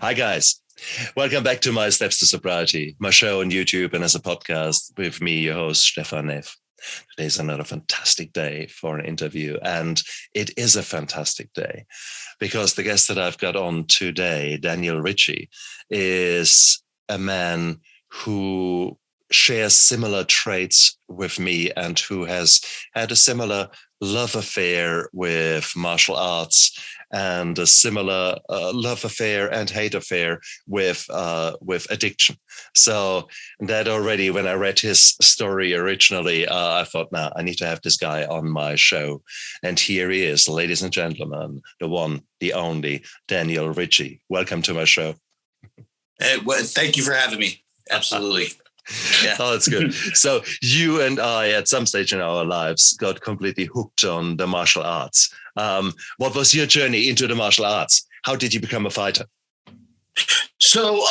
Hi, guys. Welcome back to My Steps to Sobriety, my show on YouTube and as a podcast with me, your host, Stefan Neff. Today's another fantastic day for an interview, and it is a fantastic day because the guest that I've got on today, Daniel Ritchie, is a man who shares similar traits with me and who has had a similar love affair with martial arts and a similar love affair and hate affair with addiction. So that already, when I read his story originally, I thought, now I need to have this guy on my show. And here he is, ladies and gentlemen, the one, the only, Daniel Ritchie. Welcome to my show. Well, thank you for having me. Absolutely. Yeah. Oh, it's good. So you and I, at some stage in our lives, got completely hooked on the martial arts. What was your journey into the martial arts? How did you become a fighter? So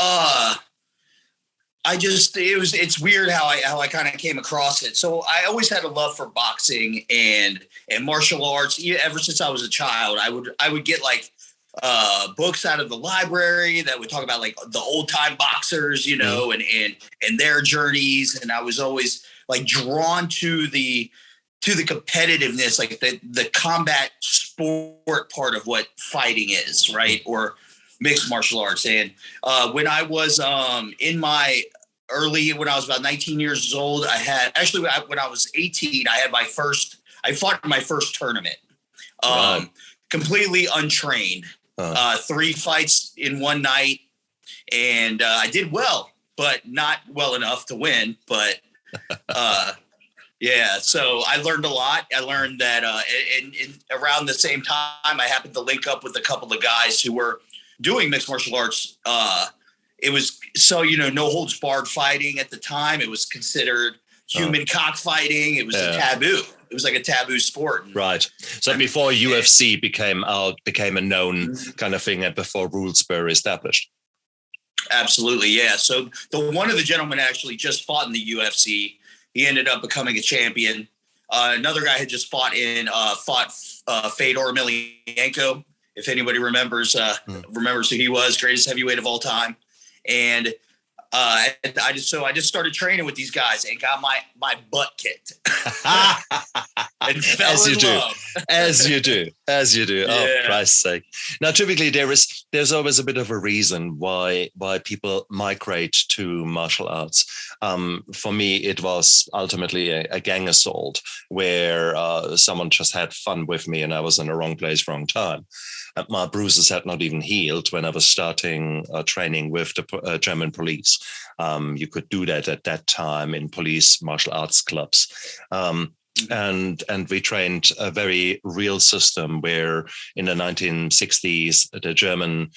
it's weird how I kind of came across it. So I always had a love for boxing and martial arts. Ever since I was a child, I would get like books out of the library that would talk about like the old time boxers, you know, and their journeys. And I was always like drawn to the competitiveness, like the combat sport part of what fighting is, right? Or mixed martial arts. And when I was when I was about 19 years old, when I was 18, I fought in my first tournament, completely untrained. 3 fights in one night, and I did well, but not well enough to win. But yeah, so I learned a lot. I learned that around the same time, I happened to link up with a couple of guys who were doing mixed martial arts. It was no holds barred fighting at the time. It was considered human cockfighting. It was a taboo. It was like a taboo sport. Right. So before UFC became a known kind of thing, and before rules were established. Absolutely, yeah. So one of the gentlemen actually just fought in the UFC. He ended up becoming a champion. Another guy had just fought Fedor Emelianenko. If anybody remembers who he was, greatest heavyweight of all time. And I just started training with these guys and got my butt kicked. And fell in love. As you do. Yeah. Oh, Christ's sake. Now, typically there's always a bit of a reason why people migrate to martial arts. For me, it was ultimately a gang assault where someone just had fun with me and I was in the wrong place, wrong time. My bruises had not even healed when I was starting training with the German police. You could do that at that time in police martial arts clubs. And we trained a very real system where in the 1960s, the German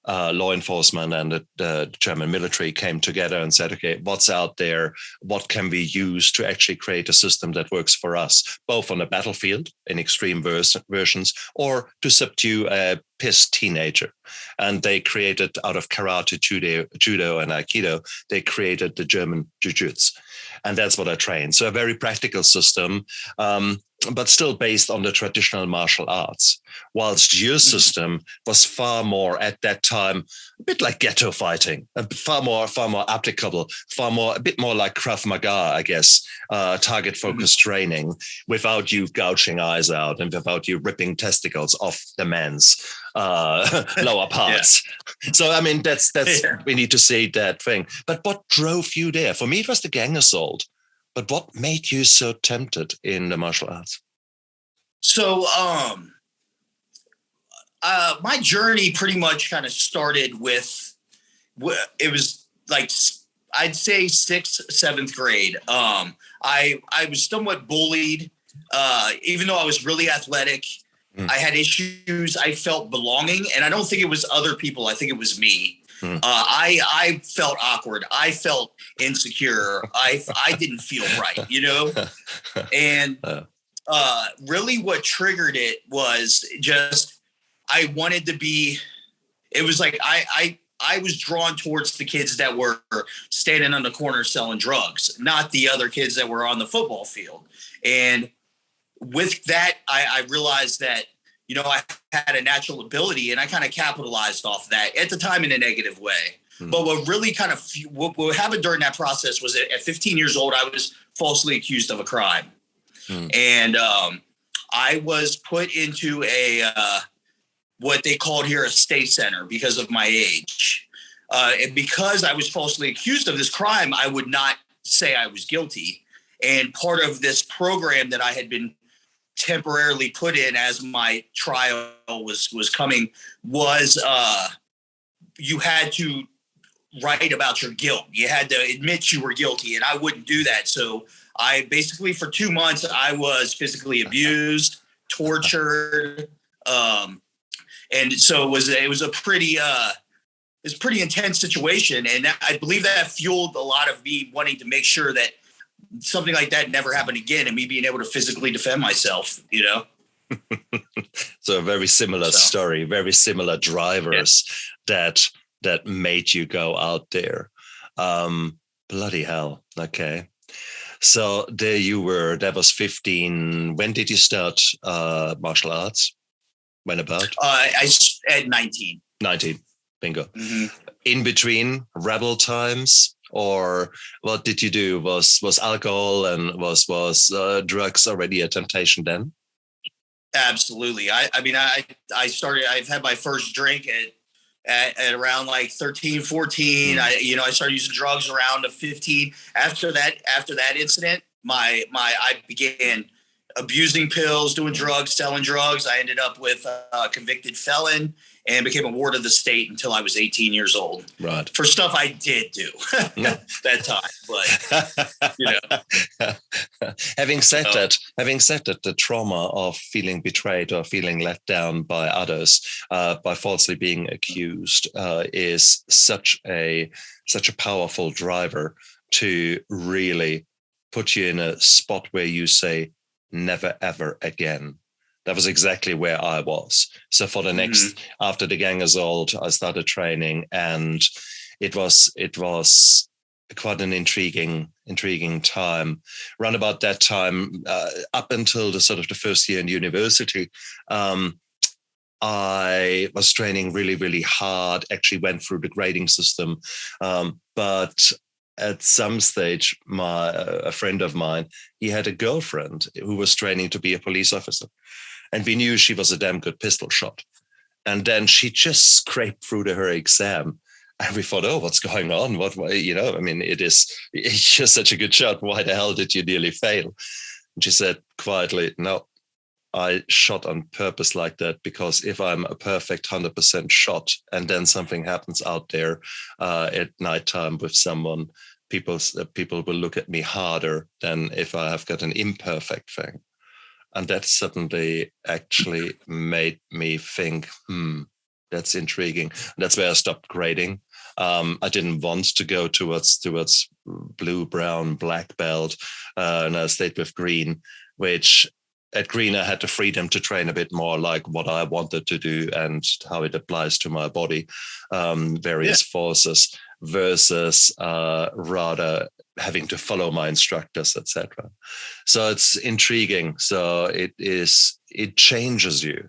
law enforcement and the German military came together and said, okay, what's out there? What can we use to actually create a system that works for us, both on the battlefield in extreme versions or to subdue a pissed teenager? And they created, out of karate, judo and aikido, they created the German jiu-jitsu. And that's what I trained. So a very practical system, but still based on the traditional martial arts, whilst your system was far more at that time, a bit like ghetto fighting, far more applicable, a bit more like Krav Maga, I guess, target-focused training without you gouging eyes out and without you ripping testicles off the men's lower parts. Yeah. So, I mean, that's we need to say that thing. But what drove you there? For me, it was the gang assault. But what made you so tempted in the martial arts? So, my journey pretty much kind of started with, it was like, I'd say 6th, 7th grade. I was somewhat bullied, even though I was really athletic. I had issues. I felt belonging, and I don't think it was other people. I think it was me. I felt awkward. I felt insecure. I didn't feel right, you know? And really what triggered it was just, I wanted to be, it was like, I was drawn towards the kids that were standing on the corner selling drugs, not the other kids that were on the football field. And with that, I realized that, I had a natural ability, and I kind of capitalized off that at the time in a negative way. But what really kind of what happened during that process was at 15 years old, I was falsely accused of a crime. And I was put into what they called here a state center because of my age. And because I was falsely accused of this crime, I would not say I was guilty. And part of this program that I had been temporarily put in as my trial was coming was you had to write about your guilt. You had to admit you were guilty, and I wouldn't do that. So I basically, for 2 months, I was physically abused, tortured. And so it was a pretty intense situation. And I believe that fueled a lot of me wanting to make sure that something like that never happened again, and me being able to physically defend myself, So a very similar story, very similar drivers that made you go out there. Bloody hell. Okay. So there you were. That was 15. When did you start martial arts? When about? I at 19. 19. Bingo. Mm-hmm. In between rebel times, or what did you do? Was alcohol and was drugs already a temptation then? Absolutely. I've had my first drink at around like 13, 14. I started using drugs around 15. After that incident, I began abusing pills, doing drugs, selling drugs. I ended up with a convicted felon and became a ward of the state until I was 18 years old. Right. For stuff I did do that time. But, Having said that, the trauma of feeling betrayed or feeling let down by others, by falsely being accused, is such a powerful driver to really put you in a spot where you say, never, ever again. That was exactly where I was. So for the next, after the gang assault, I started training, and it was quite an intriguing time. Around about that time, up until the sort of the first year in university, I was training really, really hard, actually went through the grading system. But at some stage, a friend of mine, he had a girlfriend who was training to be a police officer. And we knew she was a damn good pistol shot. And then she just scraped through her exam. And we thought, oh, what's going on? It's just such a good shot. Why the hell did you nearly fail? And she said quietly, no, I shot on purpose like that, because if I'm a perfect 100% shot and then something happens out there at nighttime with someone, people will look at me harder than if I have got an imperfect thing. And that suddenly actually made me think, that's intriguing. And that's where I stopped grading. I didn't want to go towards blue, brown, black belt, and I stayed with green, which at green I had the freedom to train a bit more like what I wanted to do and how it applies to my body, various forces, versus rather having to follow my instructors, etc. So it's intriguing. So it changes you,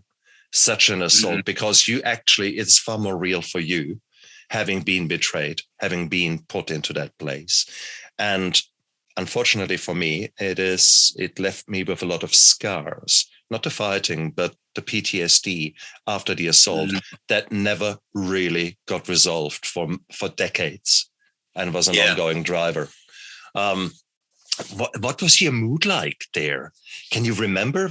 such an assault, because it's far more real for you, having been betrayed, having been put into that place. And unfortunately for me, it left me with a lot of scars, not the fighting, but the PTSD after the assault that never really got resolved for decades, and was an ongoing driver. What was your mood like there? Can you remember?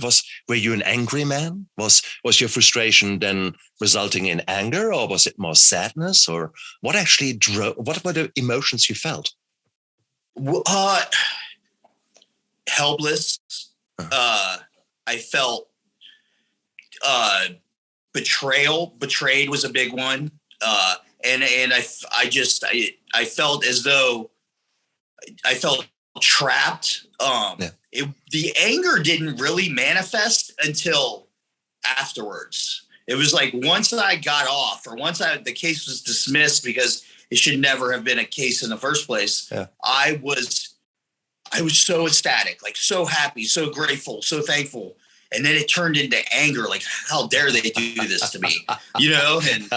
Were you an angry man? Was your frustration then resulting in anger, or was it more sadness, or what actually what were the emotions you felt? Helpless. I felt betrayal. Betrayed was a big one. And I felt as though I felt trapped. The anger didn't really manifest until afterwards. It was like once I got off, or once the case was dismissed because it should never have been a case in the first place. Yeah. I was so ecstatic, like so happy, so grateful, so thankful. And then it turned into anger, like, how dare they do this to me, you know? And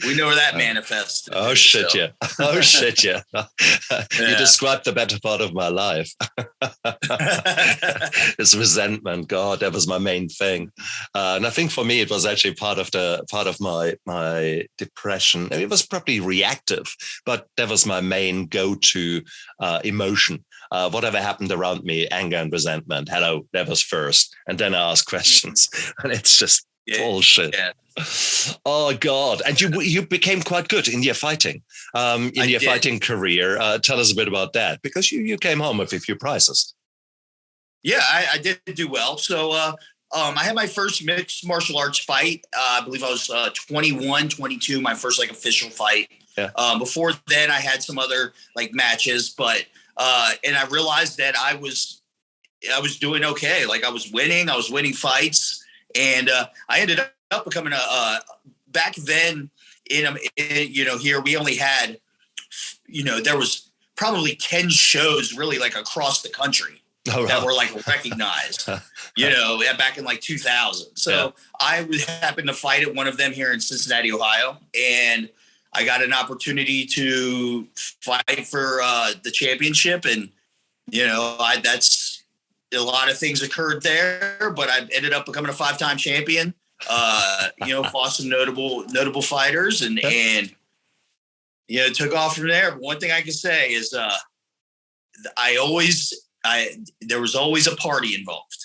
we know where that manifests. Oh, shit, yeah. Oh, shit, yeah. You described the better part of my life. This resentment, God, that was my main thing. And I think for me, it was actually part of my depression. It was probably reactive, but that was my main go-to emotion. Whatever happened around me, anger and resentment. Hello, that was first. And then I ask questions. And it's just bullshit. Yeah. Oh, God. And you became quite good in your fighting, fighting career. Tell us a bit about that, because you came home with a few prizes. Yeah, I did do well. So I had my first mixed martial arts fight. I believe I was 21, 22, my first like official fight. Yeah. Before then, I had some other like matches, but and I realized that I was doing okay. Like I was winning fights, and I ended up becoming back then in here we only had, there was probably 10 shows really like across the country that were like recognized, back in like 2000. So I happened to fight at one of them here in Cincinnati, Ohio, and I got an opportunity to fight for the championship, and that's a lot of things occurred there. But I ended up becoming a 5-time champion. Fought some notable fighters, and took off from there. But one thing I can say is there was always a party involved.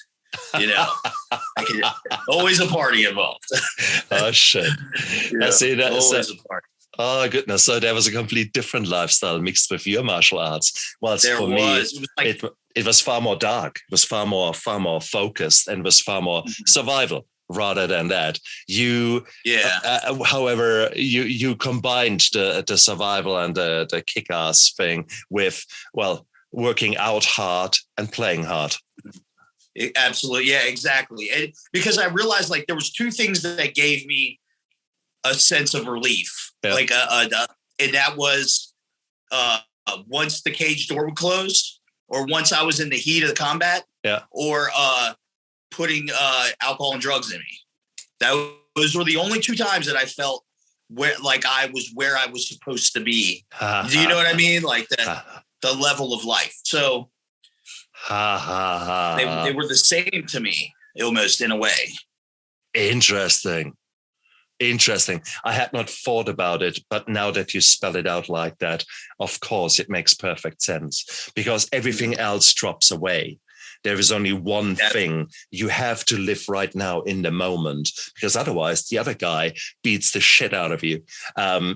Always a party involved. Oh shit! I see that. Always a party. Oh goodness! So there was a completely different lifestyle mixed with your martial arts. Whilst for me, it was far more dark. It was far more focused, and was far more survival rather than that. However, you combined the survival and the kick-ass thing with working out hard and playing hard. Absolutely, yeah, exactly. And because I realized like there was two things that gave me a sense of relief. Like, and that was once the cage door would close, or once I was in the heat of the combat, or putting alcohol and drugs in me. Those were the only two times that I felt where I was supposed to be. Do you know what I mean? Like the level of life. So they were the same to me, almost in a way. Interesting. I had not thought about it, but now that you spell it out like that, of course, it makes perfect sense, because everything else drops away. There is only one thing. You have to live right now in the moment, because otherwise the other guy beats the shit out of you.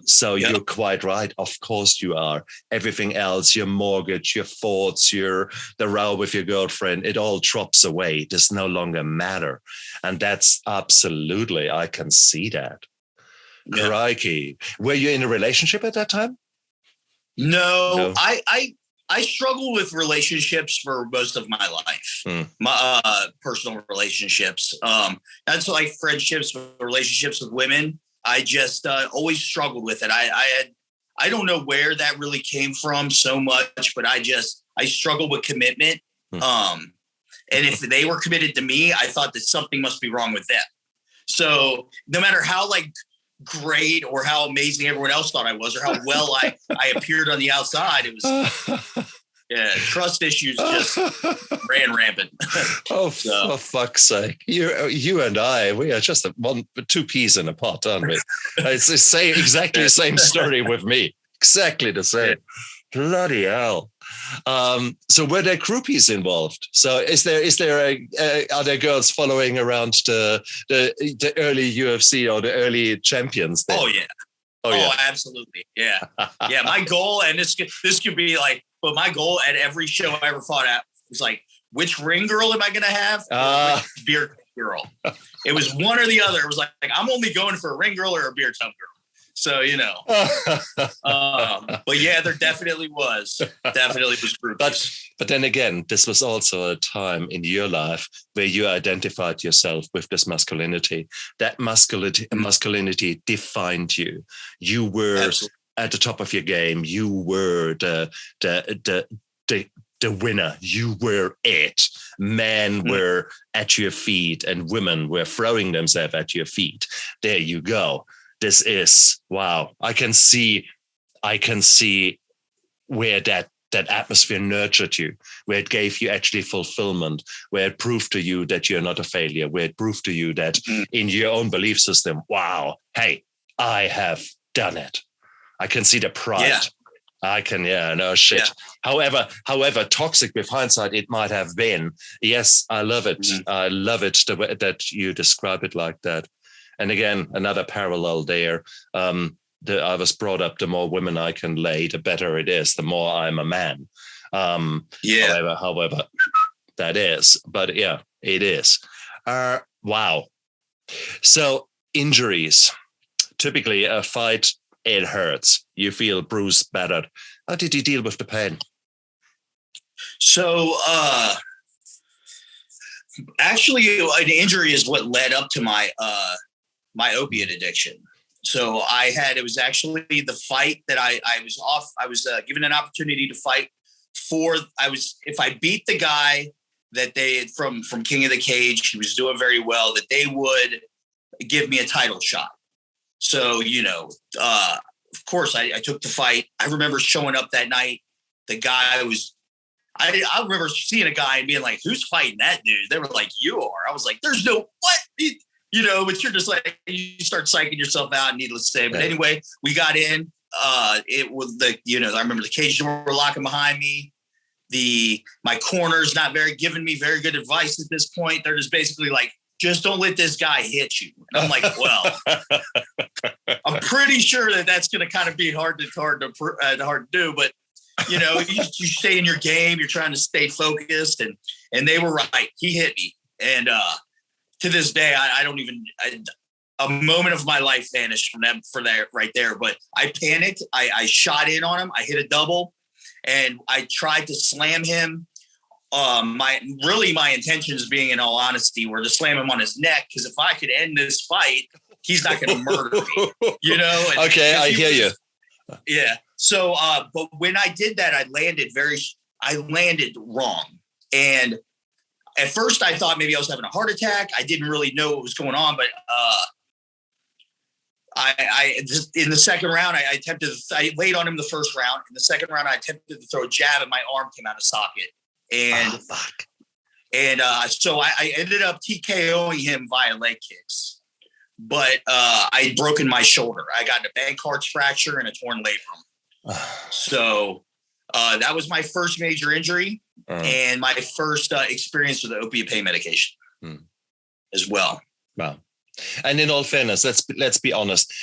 So you're quite right. Of course you are. Everything else, your mortgage, your thoughts, the row with your girlfriend, it all drops away. It does no longer matter. And that's absolutely, I can see that. Yeah. Crikey. Were you in a relationship at that time? No. I struggled with relationships for most of my life, my personal relationships. That's like friendships, relationships with women. I just always struggled with it. I don't know where that really came from so much, but I struggled with commitment. And if they were committed to me, I thought that something must be wrong with them. So no matter how great or how amazing everyone else thought I was, or how well I appeared on the outside, it was trust issues just ran rampant. For fuck's sake. You and I, we are just two peas in a pot, aren't we? It's the same, exactly the same story with me. Exactly the same. Bloody hell. So were there groupies involved? So are there girls following around the early UFC or the early champions there? Oh yeah, absolutely. Yeah. Yeah. My goal, and this could be but my goal at every show I ever fought at was which ring girl am I going to have? Which beer girl? It was one or the other. It was I'm only going for a ring girl or a beer tub girl. So, but yeah, there definitely was groupies. But then again, this was also a time in your life where you identified yourself with this masculinity. That masculinity defined you. You were at the top of your game. You were the the winner. You were it. Men were at your feet and women were throwing themselves at your feet. There you go. This is, wow. I can see where that atmosphere nurtured you, where it gave you actually fulfillment, where it proved to you that you're not a failure, where it proved to you that in your own belief system, wow, hey, I have done it. I can see the pride. Yeah. I can, no shit. Yeah. However toxic with hindsight it might have been, yes, I love it. I love it the way that you describe it like that. And again, another parallel there. I was brought up, the more women I can lay, the better it is, the more I'm a man. However, that is. But yeah, it is. Wow. So injuries. Typically a fight, it hurts. You feel bruised, battered. How did you deal with the pain? So actually an injury is what led up to my my opiate addiction. So it was actually the fight that I was off. I was given an opportunity to fight if I beat the guy that they had from King of the Cage, he was doing very well, that they would give me a title shot. So, of course I took the fight. I remember showing up that night. The guy I remember seeing a guy and being like, who's fighting that dude? They were like, you are. I was like, there's no, what? But you're just like, you start psyching yourself out, needless to say. But anyway, we got in. It was I remember the cage door locking behind me. My corner's not giving me very good advice at this point. They're just basically like, just don't let this guy hit you. And I'm like, well, I'm pretty sure that's going to kind of be hard to do. But, you stay in your game. You're trying to stay focused. And they were right. He hit me. And to this day, a moment of my life vanished from them for that right there. But I panicked. I shot in on him. I hit a double. And I tried to slam him. My intentions, being in all honesty, were to slam him on his neck, because if I could end this fight, he's not going to murder me, Okay, I hear you. Yeah. So, but when I did that, I landed wrong. And at first I thought maybe I was having a heart attack. I didn't really know what was going on, but in the second round, I laid on him the first round. In the second round, I attempted to throw a jab and my arm came out of socket. And so I ended up TKOing him via leg kicks, but I'd broken my shoulder. I got a band cartilage fracture and a torn labrum. So that was my first major injury and my first experience with the opiate pain medication as well. Wow. And in all fairness, let's be honest.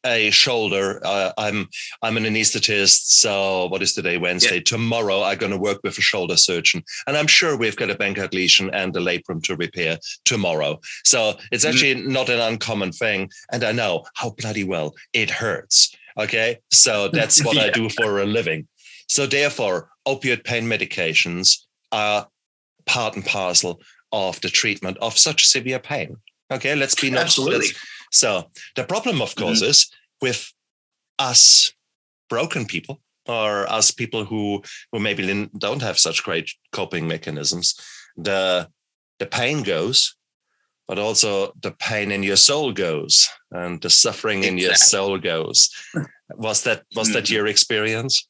A shoulder. I'm an anesthetist. So what is today? Wednesday. Yeah. Tomorrow I'm going to work with a shoulder surgeon, and I'm sure we've got a Bankart lesion and a labrum to repair tomorrow. So it's actually not an uncommon thing, and I know how bloody well it hurts. Okay, so that's what I do for a living. So therefore, opioid pain medications are part and parcel of the treatment of such severe pain. Okay, let's be not absolutely. So the problem, of course, is with us broken people, or us people who maybe don't have such great coping mechanisms. The pain goes, but also the pain in your soul goes, and the suffering in your soul goes. Was that your experience?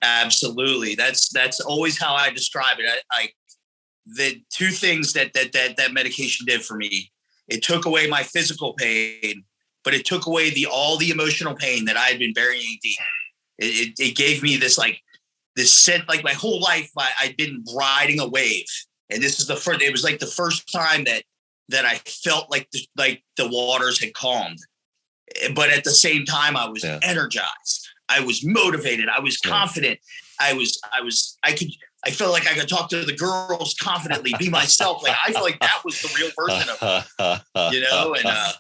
Absolutely. That's always how I describe it. The two things that medication did for me. It took away my physical pain, but it took away all the emotional pain that I had been burying deep. It gave me this sense, like my whole life I'd been riding a wave, and this is it was like the first time that I felt like the waters had calmed. But at the same time, I was energized. I was motivated. I was confident. I felt like I could talk to the girls confidently, be myself. Like I feel like that was the real version of it, And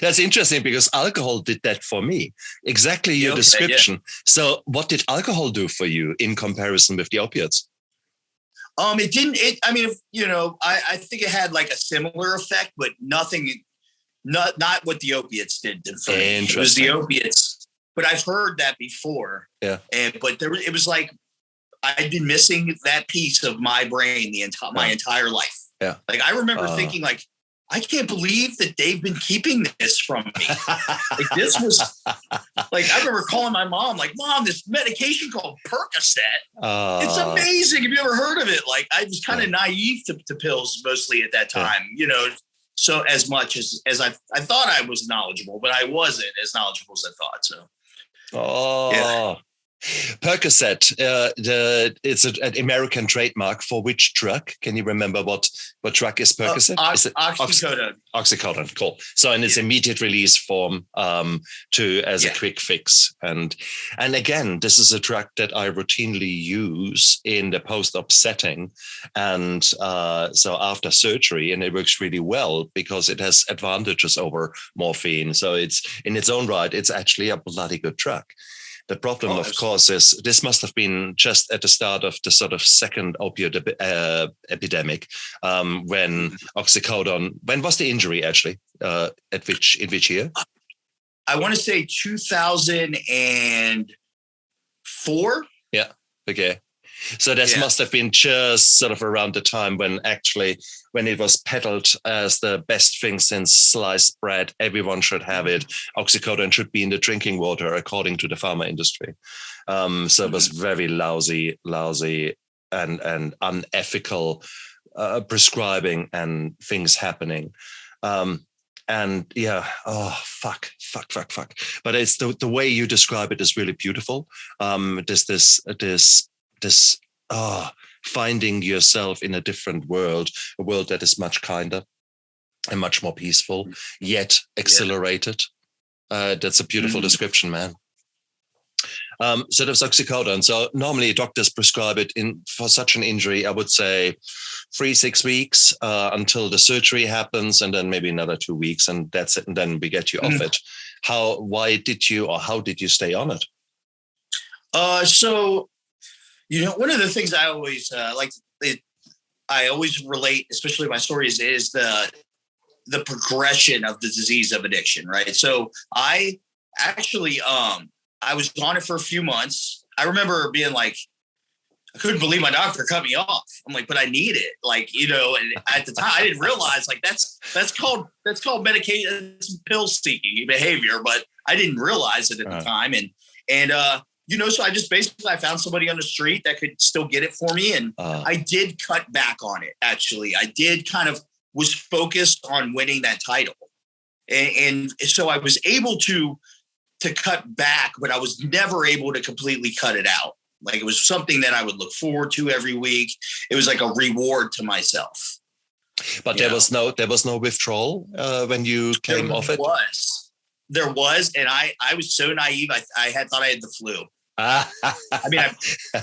that's interesting, because alcohol did that for me. Exactly your description. Yeah. So, what did alcohol do for you in comparison with the opiates? It didn't. I think it had like a similar effect, but nothing. Not what the opiates did for me. It was the opiates, but I've heard that before. Yeah. But it was like. I'd been missing that piece of my brain my entire life. Yeah. Like I remember thinking like, I can't believe that they've been keeping this from me. Like this was like, I remember calling my mom, like, Mom, this medication called Percocet. It's amazing. Have you ever heard of it? Like I was kind of naive to pills mostly at that time, you know, so as much as I thought I was knowledgeable, but I wasn't as knowledgeable as I thought. So, Percocet, it's an American trademark for which drug? Can you remember what drug is Percocet? Is it Oxycodone. Oxycodone, cool. So in its immediate release form as a quick fix. And again, this is a drug that I routinely use in the post-op setting. And so after surgery, and it works really well because it has advantages over morphine. So it's in its own right, it's actually a bloody good drug. The problem, of course, is this must have been just at the start of the sort of second opiate epidemic when Oxycodone. When was the injury actually? In which year? I want to say 2004. Yeah. Okay. So this must have been just sort of around the time when it was peddled as the best thing since sliced bread. Everyone should have it. Oxycodone should be in the drinking water, according to the pharma industry. So it was very lousy and unethical prescribing and things happening. Fuck. But it's the way you describe it is really beautiful. This finding yourself in a different world, a world that is much kinder and much more peaceful, yet accelerated. That's a beautiful description, man. So there's oxycodone. So normally doctors prescribe it for such an injury, I would say 3-6 weeks until the surgery happens, and then maybe another 2 weeks, and that's it. And then we get you off it. How did you stay on it? So, you know, one of the things I always I always relate, especially my stories, is the progression of the disease of addiction, right? So I actually, I was on it for a few months. I remember being like, I couldn't believe my doctor cut me off. I'm like, but I need it. Like, you know, and at the time I didn't realize like that's called medication, pill seeking behavior, but I didn't realize it at the time. And you know, so I just I found somebody on the street that could still get it for me. And I did cut back on it. Actually, I did was focused on winning that title. And so I was able to cut back, but I was never able to completely cut it out. Like it was something that I would look forward to every week. It was like a reward to myself. But there was no withdrawal when you came off it? There was. And I was so naive. I had thought I had the flu. I mean,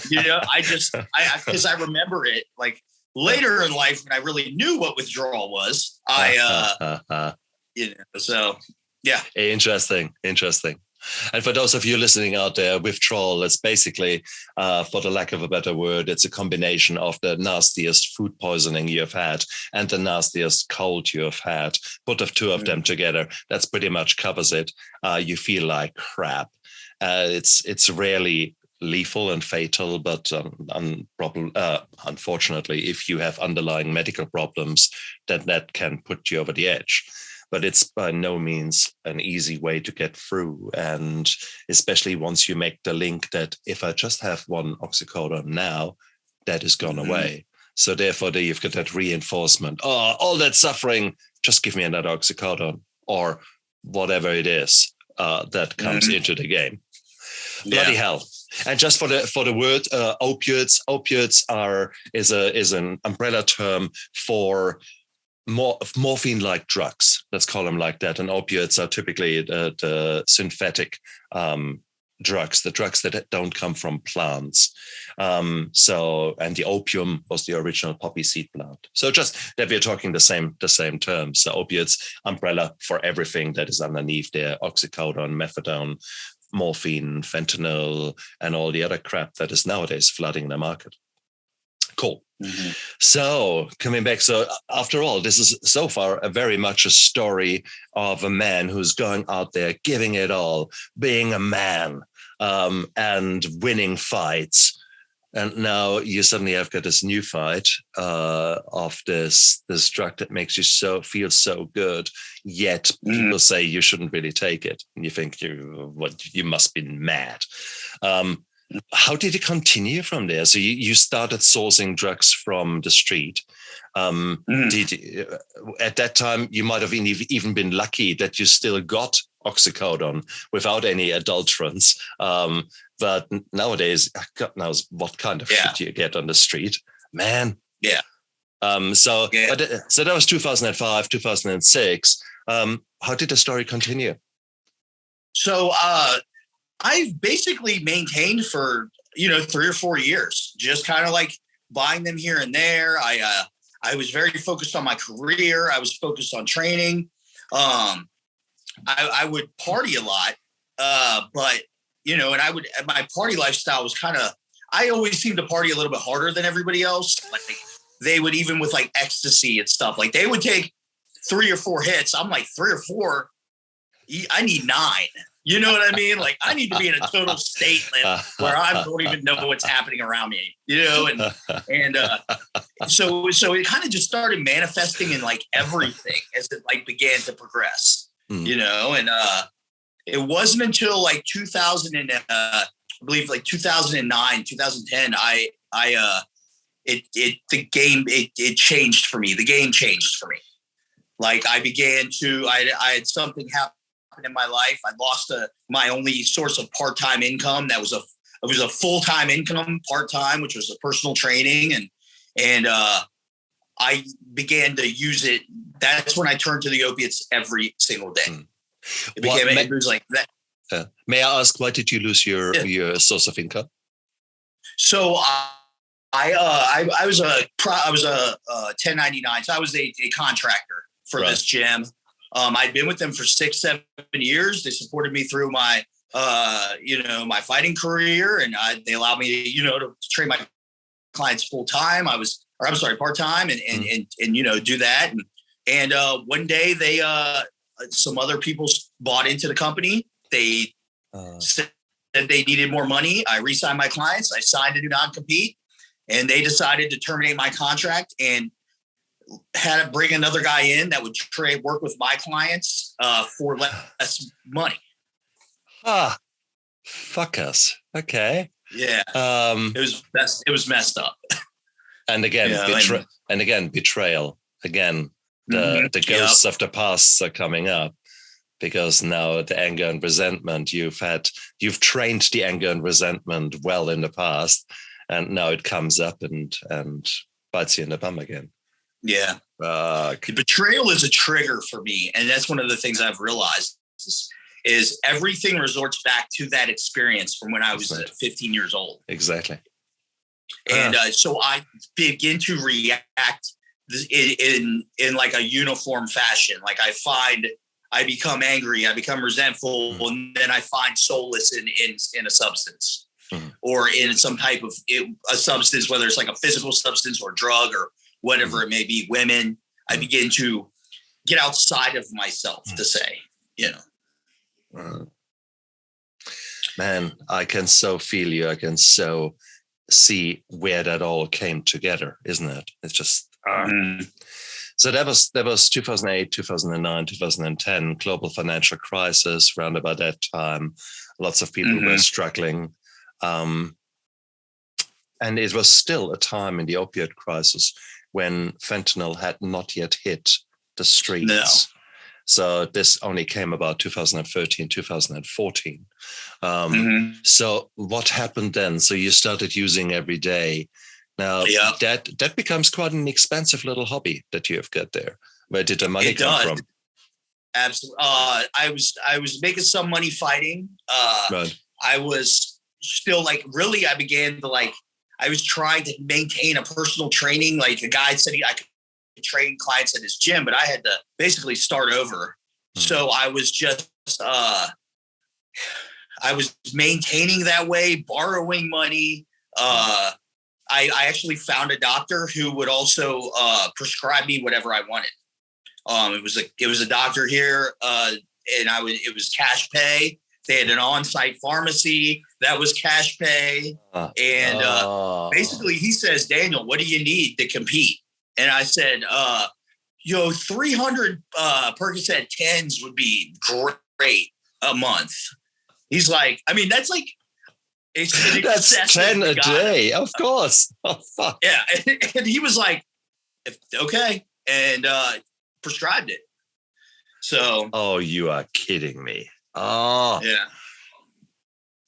because I remember it like later in life when I really knew what withdrawal was. So yeah. Interesting. And for those of you listening out there, withdrawal is basically, for the lack of a better word, it's a combination of the nastiest food poisoning you have had and the nastiest cold you have had. Put the two of them together, that's pretty much covers it. You feel like crap. It's rarely lethal and fatal, but unfortunately, if you have underlying medical problems, that can put you over the edge. But it's by no means an easy way to get through. And especially once you make the link that if I just have one oxycodone now, that is gone away. So therefore, you've got that reinforcement. Oh, all that suffering, just give me another oxycodone or whatever it is that comes into the game. Bloody hell. And just for the word opiates is an umbrella term for morphine-like drugs. Let's call them like that. And opiates are typically the synthetic drugs, the drugs that don't come from plants. And the opium was the original poppy seed plant. So just that we're talking the same terms. So opiates, umbrella for everything that is underneath there: oxycodone, methadone, morphine, fentanyl, and all the other crap that is nowadays flooding the market. Cool. So coming back, so after all, this is so far very much a story of a man who's going out there, giving it all, being a man, and winning fights. And now you suddenly have got this new fight of this drug that makes you feel so good, yet people say you shouldn't really take it, and you think you must be mad. How did it continue from there? So you started sourcing drugs from the street. At that time, you might have even been lucky that you still got Oxycodone without any adulterants. But nowadays, God knows what kind of shit you get on the street, man. Yeah. So that was 2005, 2006. How did the story continue? So I've basically maintained for 3 or 4 years, just kind of like buying them here and there. I was very focused on my career. I was focused on training. I would party a lot, but and my party lifestyle was I always seemed to party a little bit harder than everybody else. Like they would, even with like ecstasy and stuff, like they would take 3 or 4 hits. I'm like 3 or 4. I need 9. You know what I mean? Like I need to be in a total state where I don't even know what's happening around me, and so it kind of just started manifesting in like everything as it like began to progress, and it wasn't until like 2000 and I believe like 2009, 2010, it changed for me. The game changed for me. Like I had something happen in my life. I lost my only source of part-time income. It was a full-time income, part-time, which was a personal training. And I began to use it. That's when I turned to the opiates every single day. It was like that. May I ask, why did you lose your source of income? So I was a 1099. So I was a contractor for this gym. I'd been with them for 6-7 years. They supported me through my, my fighting career, and they allowed me, to train my clients full time. Part time, and do that. And one day some other people bought into the company. They said they needed more money. I re-signed my clients. I signed a new non-compete, and they decided to terminate my contract and had to bring another guy in that would work with my clients for less money. Fuck us. Okay. Yeah. It was messed up. And again, betrayal. Again, the ghosts of the past are coming up, because now the anger and resentment you've trained the anger and resentment well in the past, and now it comes up and bites you in the bum again. Yeah. The betrayal is a trigger for me. And that's one of the things I've realized is everything resorts back to that experience from when I was 15 years old. Exactly. And so I begin to react in like a uniform fashion. Like I become angry, I become resentful, and then I find solace in a substance or in some type of a substance, whether it's like a physical substance or drug or whatever it may be. Women, I begin to get outside of myself to say, Man, I can so feel you. I can so see where that all came together, isn't it? It's just So that was 2008, 2009, 2010, global financial crisis. Around about that time, lots of people were struggling, and it was still a time in the opioid crisis when fentanyl had not yet hit the streets. No. So this only came about 2013, 2014. So what happened then? So you started using every day. Now that becomes quite an expensive little hobby that you have got there. Where did the money come from? Absolutely. I was making some money fighting. Right. I was still I began to I was trying to maintain a personal training. Like a guy said I could train clients at his gym, but I had to basically start over. So I was just, I was maintaining that way, borrowing money. I actually found a doctor who would also prescribe me whatever I wanted. It was a doctor here, and it was cash pay. They had an on-site pharmacy. that was cash pay. And basically he says, Daniel, what do you need to compete? And I said, 300 Percocet 10s would be great a month. He's like, I mean, that's like, that's 10 a day, of course. Oh, fuck. Yeah. And he was like, okay. And prescribed it. So. Oh, you are kidding me. Oh. Yeah.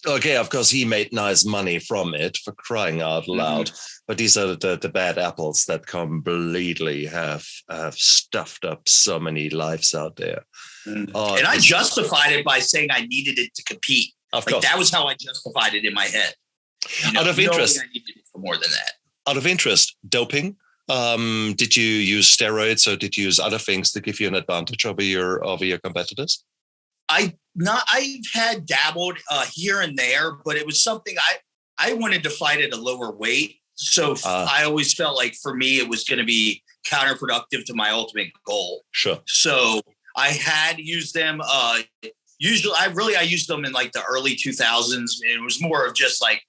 Okay, of course, he made nice money from it, for crying out loud. But these are the bad apples that completely have stuffed up so many lives out there. And I justified it by saying I needed it to compete. Of course. That was how I justified it in my head. Out of interest. I needed it for more than that. Out of interest, doping. Did you use steroids or did you use other things to give you an advantage over your competitors? I've had dabbled here and there, but it was something I wanted to fight at a lower weight. So I always felt like for me, it was going to be counterproductive to my ultimate goal. Sure. So I had used them. Usually I used them in like the early 2000s. It was more of just like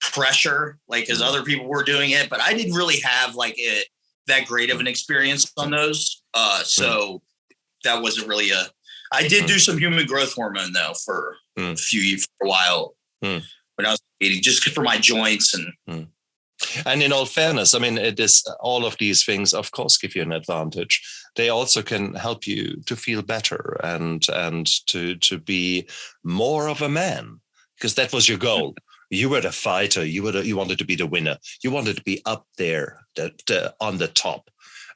pressure, like as other people were doing it, but I didn't really have like that great of an experience on those. So that wasn't really I did do some human growth hormone though for a while when I was eating, just for my joints and. And in all fairness, I mean, it is all of these things, of course, give you an advantage. They also can help you to feel better and to be more of a man, because that was your goal. You were the fighter. You wanted to be the winner. You wanted to be up there, on the top,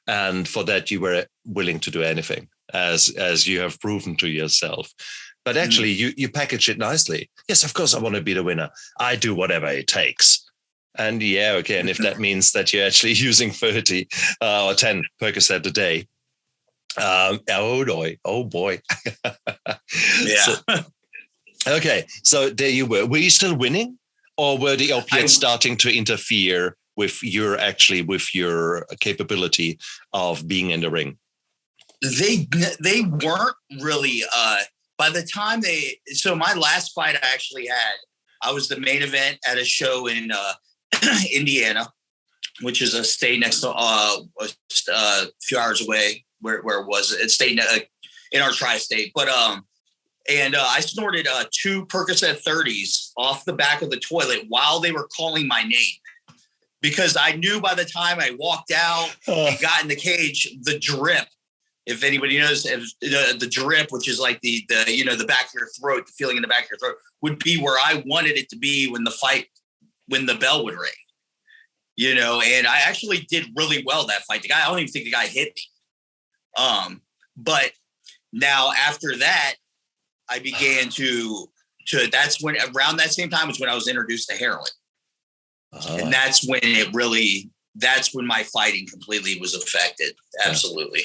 and for that you were willing to do anything, as you have proven to yourself. But actually, you package it nicely. Yes, of course, I want to be the winner. I do whatever it takes. And yeah, again, if that means that you're actually using 30 or 10 Percocet a day, oh boy. Yeah. Okay, so there you were. Were you still winning, or were the opiates starting to interfere with your capability of being in the ring? They weren't really. By the time so my last fight I actually had, I was the main event at a show in Indiana, which is a state next to a few hours away where it was. It stayed in our tri-state, but I snorted 2 Percocet 30s off the back of the toilet while they were calling my name, because I knew by the time I walked out and got in the cage, the drip. If anybody knows the drip, which is like the back of your throat, the feeling in the back of your throat, would be where I wanted it to be when the bell would ring, and I actually did really well that fight. I don't even think the guy hit me. But now after that, I began to that's when around that same time was when I was introduced to heroin. And that's when my fighting completely was affected. Absolutely.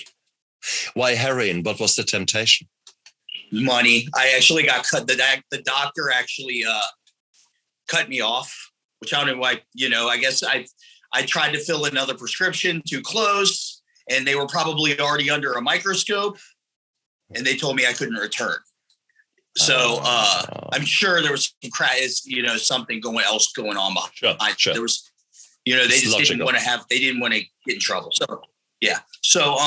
Why heroin? What was the temptation? Money. I actually got cut. The doctor actually cut me off, which I don't know why, I guess I tried to fill another prescription too close, and they were probably already under a microscope, and they told me I couldn't return. So I'm sure there was some something else going on behind. Sure. There was, they just didn't want to get in trouble. So, yeah. So,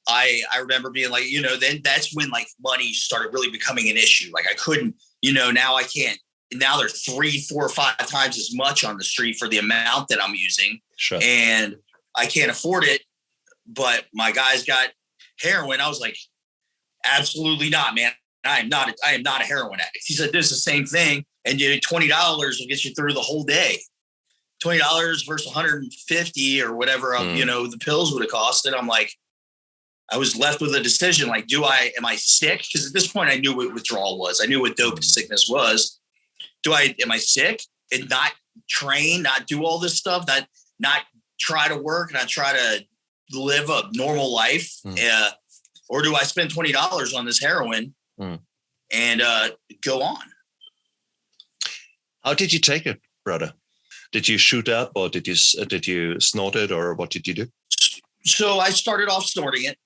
I remember being like, then that's when like money started really becoming an issue. Like I couldn't, now I can't. Now they're 3, 4, 5 times as much on the street for the amount that I'm using. Sure. And I can't afford it. But my guys got heroin. I was like, absolutely not, man. I am not a heroin addict. He said, this is the same thing. And $20 will get you through the whole day. $20 versus $150 or whatever, the pills would have cost. And I'm like, I was left with a decision. Like, am I sick? Because at this point I knew what withdrawal was. I knew what dope sickness was. Am I sick and not train, not do all this stuff, not try to work, not try to live a normal life? Or do I spend $20 on this heroin and go on? How did you take it, brother? Did you shoot up, or did you snort it, or what did you do? So I started off snorting it.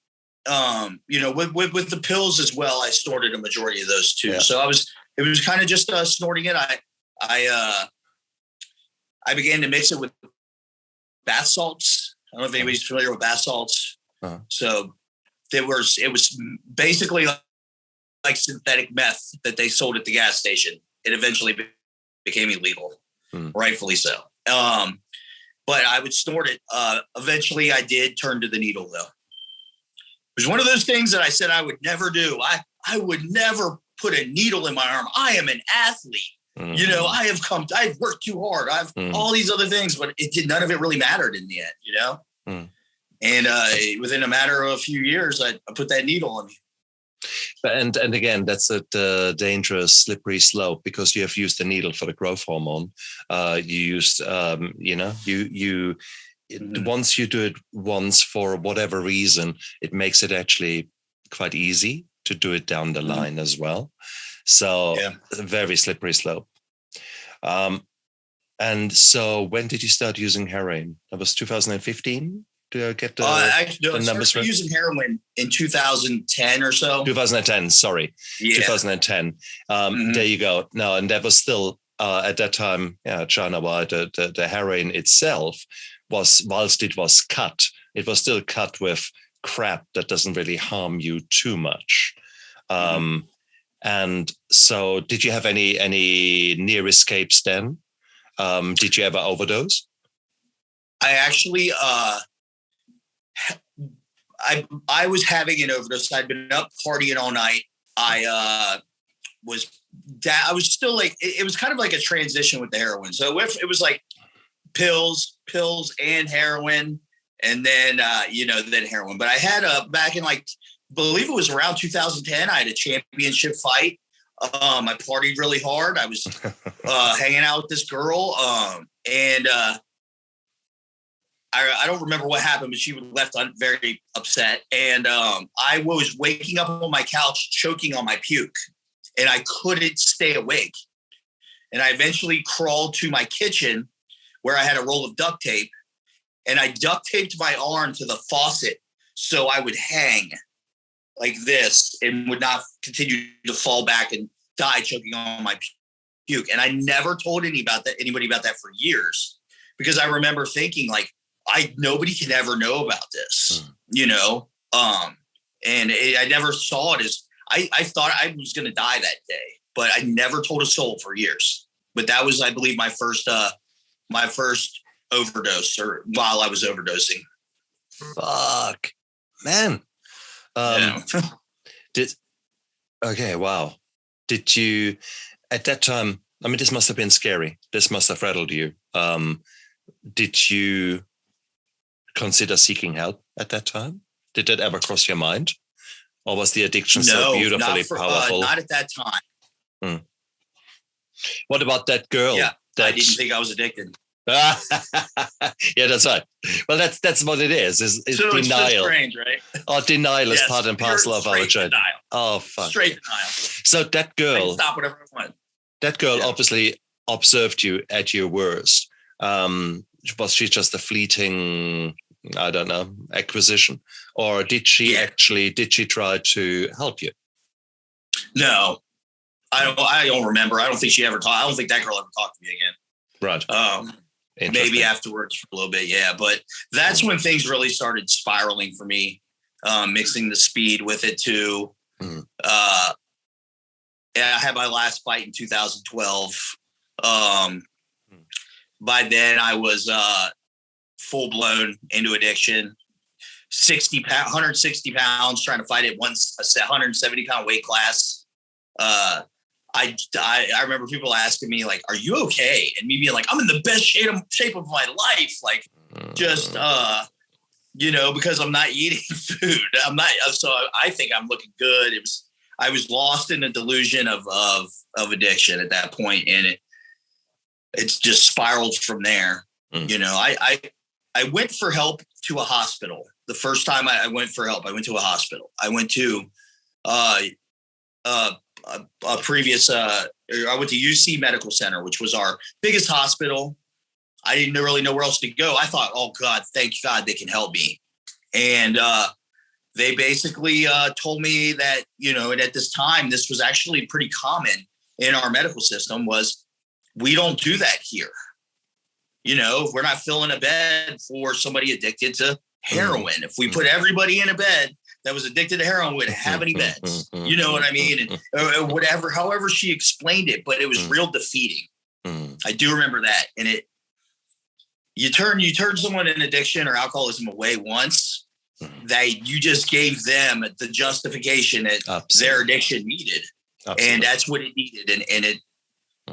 With the pills as well, I snorted a majority of those too. Yeah. So it was kind of just snorting it. I began to mix it with bath salts. I don't know if anybody's familiar with bath salts. So it was basically like synthetic meth that they sold at the gas station. It eventually became illegal, rightfully so. But I would snort it. Eventually I did turn to the needle though. It was one of those things that I said I would never do. I would never put a needle in my arm. I am an athlete. You know, I've worked too hard. I've all these other things, but none of it really mattered in the end, you know? And within a matter of a few years, I put that needle on me. And again, that's a dangerous, slippery slope because you have used the needle for the growth hormone. You used, once you do it once for whatever reason, it makes it actually quite easy to do it down the line as well. So a very slippery slope. And so when did you start using heroin? That was 2015? Do I get the numbers I started using heroin in 2010 or so. 2010, sorry. Yeah. 2010. There you go. No, and that was still, at that time, China-wide, the heroin itself was, whilst it was cut, it was still cut with crap that doesn't really harm you too much. And so did you have any near escapes then? Did you ever overdose? I actually, I was having an overdose. I'd been up partying all night. I was still like, it was kind of like a transition with the heroin. So it was like pills and heroin, and then, then heroin. But I had back in believe it was around 2010, I had a championship fight. I partied really hard. I was hanging out with this girl. And I don't remember what happened, but she was left very upset. And I was waking up on my couch, choking on my puke, and I couldn't stay awake. And I eventually crawled to my kitchen where I had a roll of duct tape, and I duct taped my arm to the faucet so I would hang like this and would not continue to fall back and die choking on my puke. And I never told anybody about that for years, because I remember thinking nobody can ever know about this, and I never saw it as, I thought I was going to die that day, but I never told a soul for years. But that was, I believe, my first overdose, or while I was overdosing. Fuck, man. Okay, wow. Did you, at that time, I mean, this must have been scary. This must have rattled you. Did you consider seeking help at that time? Did that ever cross your mind? Or was the addiction so beautifully powerful? Not at that time. What about that girl? Yeah, I didn't think I was addicted. Yeah, that's right. Well, that's what it is. Is so denial? It's so strange, right? Oh, denial is part and parcel of our journey. Oh, fuck. Straight denial. So that girl, I can stop whatever I want. That girl obviously observed you at your worst. Was she just a fleeting, I don't know, acquisition, or did she try to help you? No, I don't remember. I don't think she ever talked. I don't think that girl ever talked to me again. Right. Maybe afterwards for a little bit. Yeah. But that's when things really started spiraling for me, mixing the speed with it too. I had my last fight in 2012. By then I was full blown into addiction, 160 pounds, trying to fight at once a 170 pound weight class. I remember people asking me are you okay? And me being like, I'm in the best shape of my life. Because I'm not eating food. So I think I'm looking good. I was lost in a delusion of addiction at that point, and it's just spiraled from there. I went for help to a hospital. The first time I went for help, I went to a hospital. I went to I went to UC Medical Center, which was our biggest hospital. I didn't really know where else to go. I thought, oh God, thank God they can help me. And they basically told me that, and at this time, this was actually pretty common in our medical system, was we don't do that here. You know, we're not filling a bed for somebody addicted to heroin. If we put everybody in a bed that was addicted to heroin, we wouldn't have any beds. You know what I mean? And whatever, however she explained it, but it was real defeating. I do remember that. And you turn someone in addiction or alcoholism away once, that you just gave them the justification that their addiction needed. Absolutely. And that's what it needed. And it,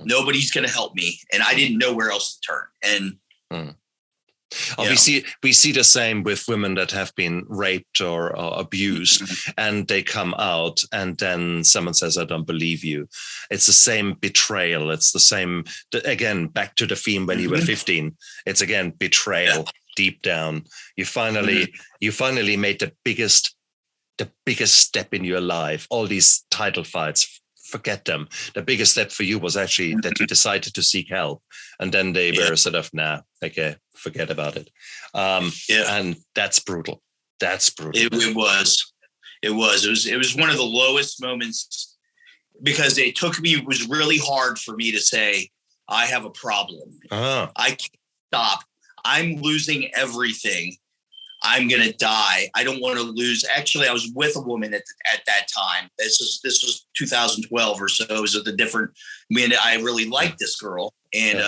nobody's going to help me. And I didn't know where else to turn. And we see the same with women that have been raped or abused, and they come out, and then someone says, "I don't believe you." It's the same betrayal. It's the same, again, back to the theme when you were 15. It's again betrayal deep down. You finally made the biggest step in your life. All these title fights, forget them. The biggest step for you was actually that you decided to seek help, and then they were sort of, nah, okay, forget about it. And that's brutal. That's brutal. It was one of the lowest moments, because it was really hard for me to say, I have a problem. I can't stop. I'm losing everything. I'm going to die. I don't want to lose. Actually, I was with a woman at that time. This was 2012 or so. It was a different, I really liked this girl, and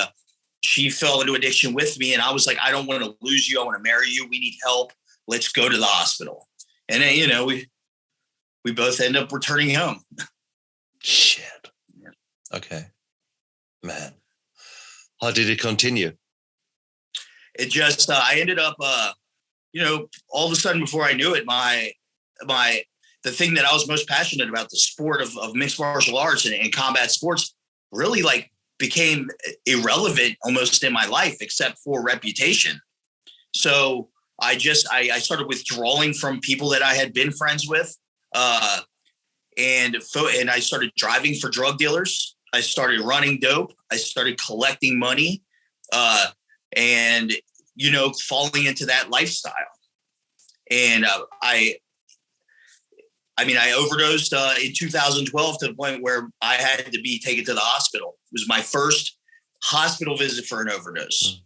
she fell into addiction with me. And I was like, I don't want to lose you. I want to marry you. We need help. Let's go to the hospital. And then, we both end up returning home. Shit. Okay, man. How did it continue? It just, I ended up, all of a sudden, before I knew it, the thing that I was most passionate about, the sport of mixed martial arts and combat sports, really became irrelevant almost in my life, except for reputation. So I started withdrawing from people that I had been friends with, and I started driving for drug dealers. I started running dope. I started collecting money, and falling into that lifestyle. And I overdosed in 2012 to the point where I had to be taken to the hospital. It was my first hospital visit for an overdose.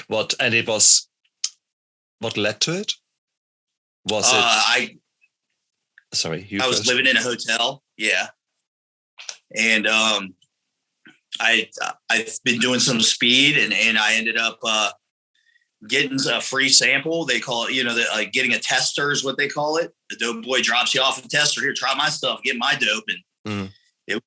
What led to it? Was it? I was living in a hotel. Yeah. And I've been doing some speed, and I ended up getting a free sample. They call it, getting a tester is what they call it. The dope boy drops you off a tester. Here, try my stuff, get my dope. And it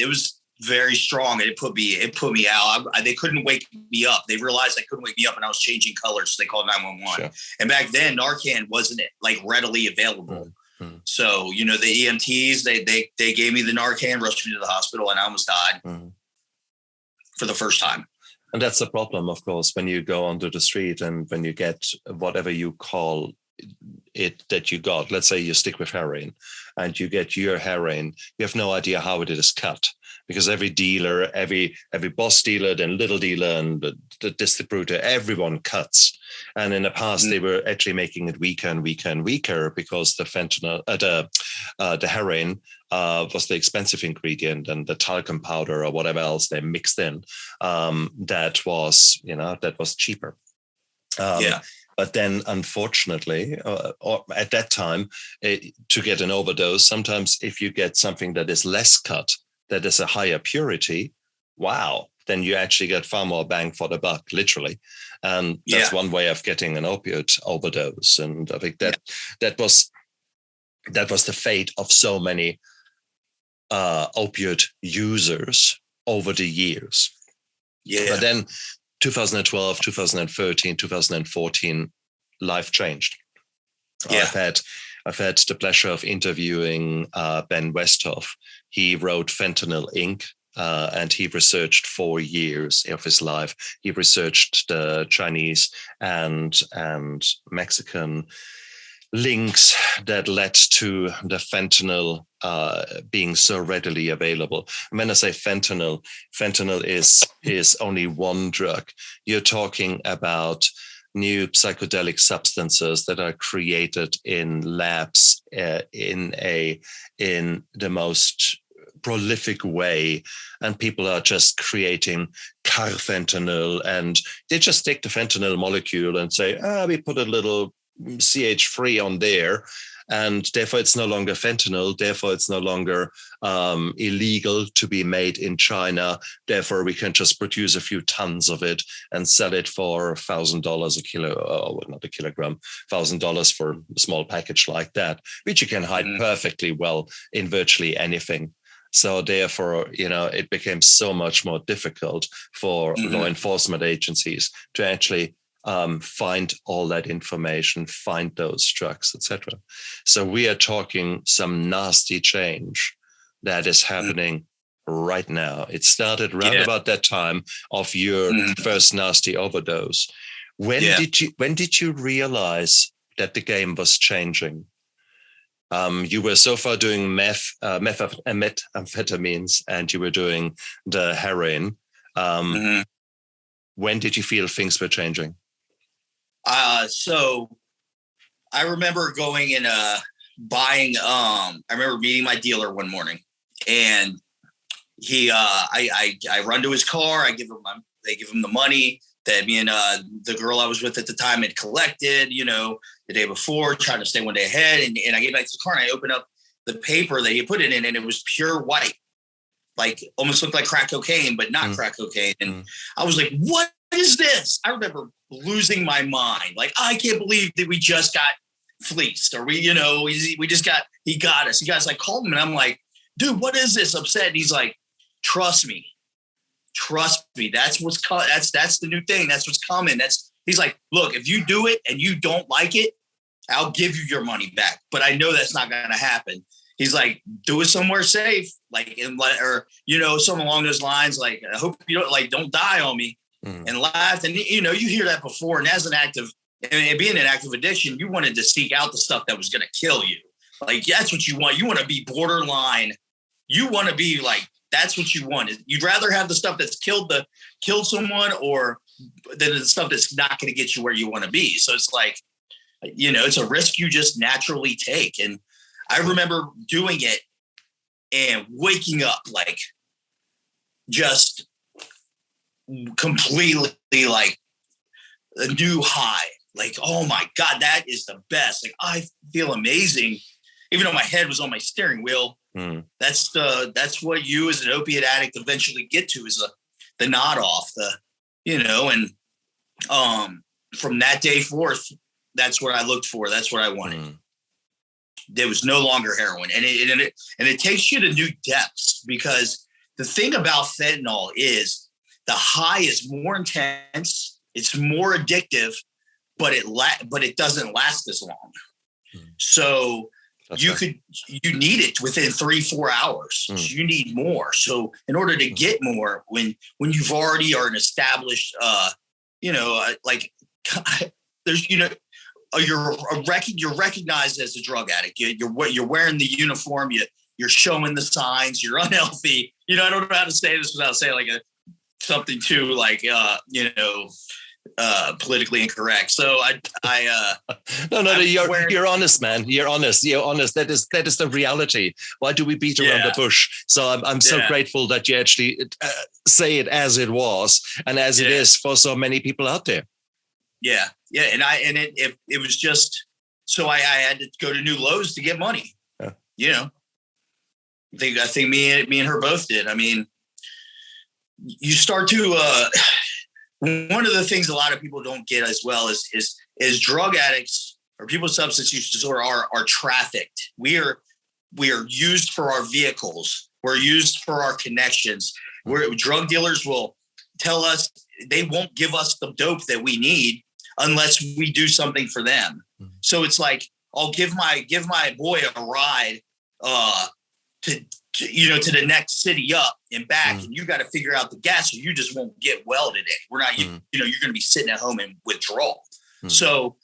was very strong, and it put me out. They couldn't wake me up. They realized they couldn't wake me up, and I was changing colors. So they called 911. Sure. And back then, Narcan wasn't readily available. So, the EMTs, they gave me the Narcan, rushed me to the hospital, and I almost died for the first time. And that's the problem, of course, when you go onto the street and when you get whatever you call it that you got. Let's say you stick with heroin and you get your heroin. You have no idea how it is cut, because every dealer, every boss dealer, then little dealer, and the distributor, everyone cuts. And in the past, they were actually making it weaker and weaker and weaker, because the fentanyl, the heroin was the expensive ingredient, and the talcum powder or whatever else they mixed in, that was cheaper. But then, unfortunately, or at that time, to get an overdose, sometimes if you get something that is less cut, that is a higher purity, wow, then you actually get far more bang for the buck, literally. And that's one way of getting an opiate overdose. And I think that was the fate of so many opiate users over the years. But then 2012, 2013, 2014, life changed. I've had the pleasure of interviewing Ben Westhoff. He wrote Fentanyl Inc., and he researched 4 years of his life. He researched the Chinese and Mexican links that led to the fentanyl being so readily available. And when I say fentanyl is only one drug. You're talking about new psychedelic substances that are created in labs in the most prolific way, and people are just creating carfentanil, and they just take the fentanyl molecule and say, we put a little CH3 on there, and therefore it's no longer fentanyl, therefore it's no longer illegal to be made in China, therefore we can just produce a few tons of it and sell it for $1,000 a kilo, not a kilogram, $1,000 for a small package like that, which you can hide perfectly well in virtually anything. So therefore, it became so much more difficult for law enforcement agencies to actually find all that information, find those drugs, etc. So we are talking some nasty change that is happening right now. It started around about that time of your first nasty overdose. When did you realize that the game was changing? You were so far doing methamphetamines, and you were doing the heroin. When did you feel things were changing? So I remember going and buying. I remember meeting my dealer one morning, and I run to his car. They give him the money that me and the girl I was with at the time had collected, the day before, trying to stay one day ahead. And I get back to the car and I open up the paper that he put it in, and it was pure white, like almost looked like crack cocaine, but not crack cocaine. And I was like, what is this? I remember losing my mind. Like, I can't believe that we just got fleeced, or he got us. You guys, I called him and I'm like, dude, what is this? Upset. And he's like, trust me. That's that's the new thing. That's what's coming. He's like, look, if you do it and you don't like it, I'll give you your money back. But I know that's not going to happen. He's like, do it somewhere safe, like, or something along those lines. Like, I hope you don't die on me. And laughed. And you hear that before. And as being an active addiction, you wanted to seek out the stuff that was going to kill you. Like, that's what you want. You want to be borderline. You want to be like, that's what you want. You'd rather have the stuff that's killed someone, or than the stuff that's not going to get you where you want to be. So it's like, it's a risk you just naturally take. And I remember doing it and waking up like just completely like a new high. Like, oh my God, that is the best. Like, I feel amazing. Even though my head was on my steering wheel. That's what you as an opiate addict eventually get to, is the nod off, and from that day forth, that's what I looked for. That's what I wanted. There was no longer heroin, and it takes you to new depths, because the thing about fentanyl is the high is more intense, it's more addictive, but it doesn't last as long. So you need it within 3-4 hours. So you need more. So in order to get more, when you've already are an established, there's, you're recognized as a drug addict. You're wearing the uniform. You're showing the signs. You're unhealthy. I don't know how to say this without saying something too politically incorrect. So you're honest, man. You're honest. That is the reality. Why do we beat around the bush? So I'm so grateful that you actually say it as it was and as it is for so many people out there. Yeah. And it was just, so I had to go to new lows to get money. I think me and her both did. I mean, you start to, one of the things a lot of people don't get as well is drug addicts or people with substance use disorder are trafficked. We are used for our vehicles. We're used for our connections. Drug dealers will tell us they won't give us the dope that we need unless we do something for them. So it's like, I'll give my boy a ride to the next city up and back, and you got to figure out the gas, or you just won't get well today. We're not, you're going to be sitting at home in withdrawal. So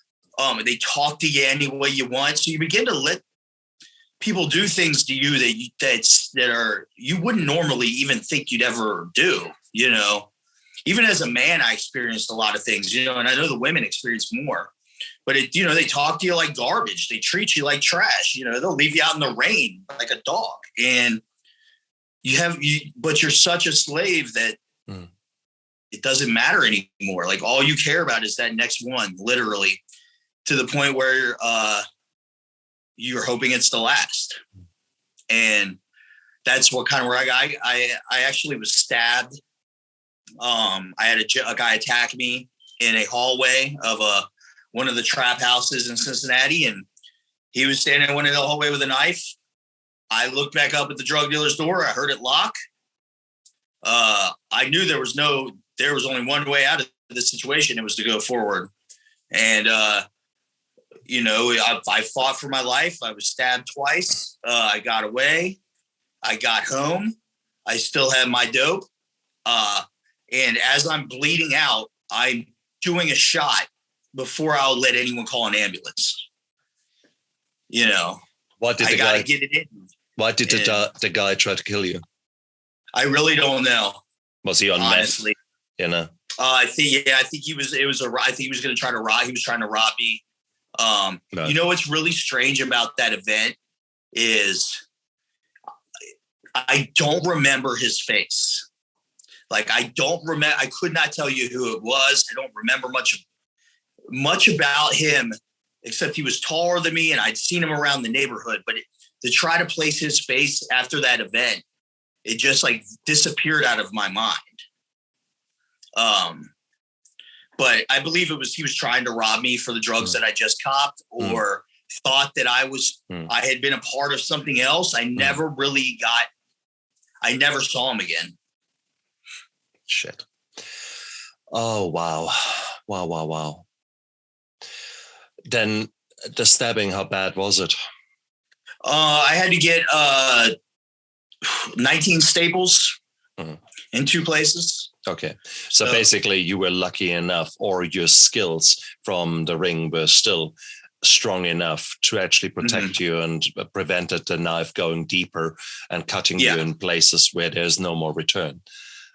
they talk to you any way you want. So you begin to let people do things to you that are you wouldn't normally even think you'd ever do. Even as a man, I experienced a lot of things. And I know the women experience more. But they talk to you like garbage. They treat you like trash. They'll leave you out in the rain like a dog. And but you're such a slave that it doesn't matter anymore. Like all you care about is that next one, literally, to the point where you're hoping it's the last. And that's what kind of where I actually was stabbed. I had a guy attack me in a hallway of one of the trap houses in Cincinnati, and he was standing in the hallway with a knife. I looked back up at the drug dealer's door. I heard it lock. I knew there was only one way out of the situation. It was to go forward. And, I fought for my life. I was stabbed twice. I got away. I got home. I still had my dope. And as I'm bleeding out, I'm doing a shot before I'll let anyone call an ambulance. What did I gotta get it in. Why did the guy try to kill you? I really don't know. Was he on honestly meth? I think he was. I think he was going to try to rob. He was trying to rob me. No. What's really strange about that event is I don't remember his face. Like I don't remember. I could not tell you who it was. I don't remember much about him, except he was taller than me, and I'd seen him around the neighborhood. But to try to place his face after that event, it just like disappeared out of my mind. But I believe he was trying to rob me for the drugs that I just copped, or thought that I had been a part of something else. I never saw him again. Shit. Oh, wow. Wow. Then the stabbing, how bad was it? I had to get 19 staples in 2 places. Okay. So basically you were lucky enough, or your skills from the ring were still strong enough to actually protect you and prevented the knife going deeper and cutting you in places where there's no more return.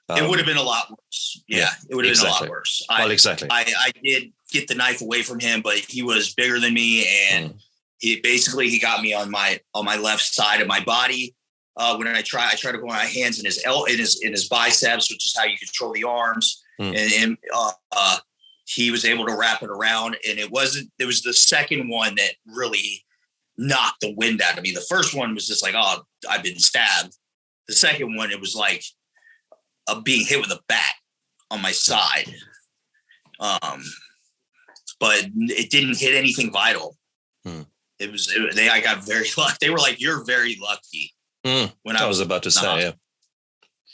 It would have been a lot worse. Yeah, it would have been a lot worse. Exactly. I did get the knife away from him, but he was bigger than me, and he got me on my left side of my body. When I try to put my hands in his biceps, which is how you control the arms, and he was able to wrap it around. And it was the second one that really knocked the wind out of me. The first one was just like, oh, I've been stabbed. The second one, it was like being hit with a bat on my side. But it didn't hit anything vital. I got very lucky. They were like, "You're very lucky." When I was about to say,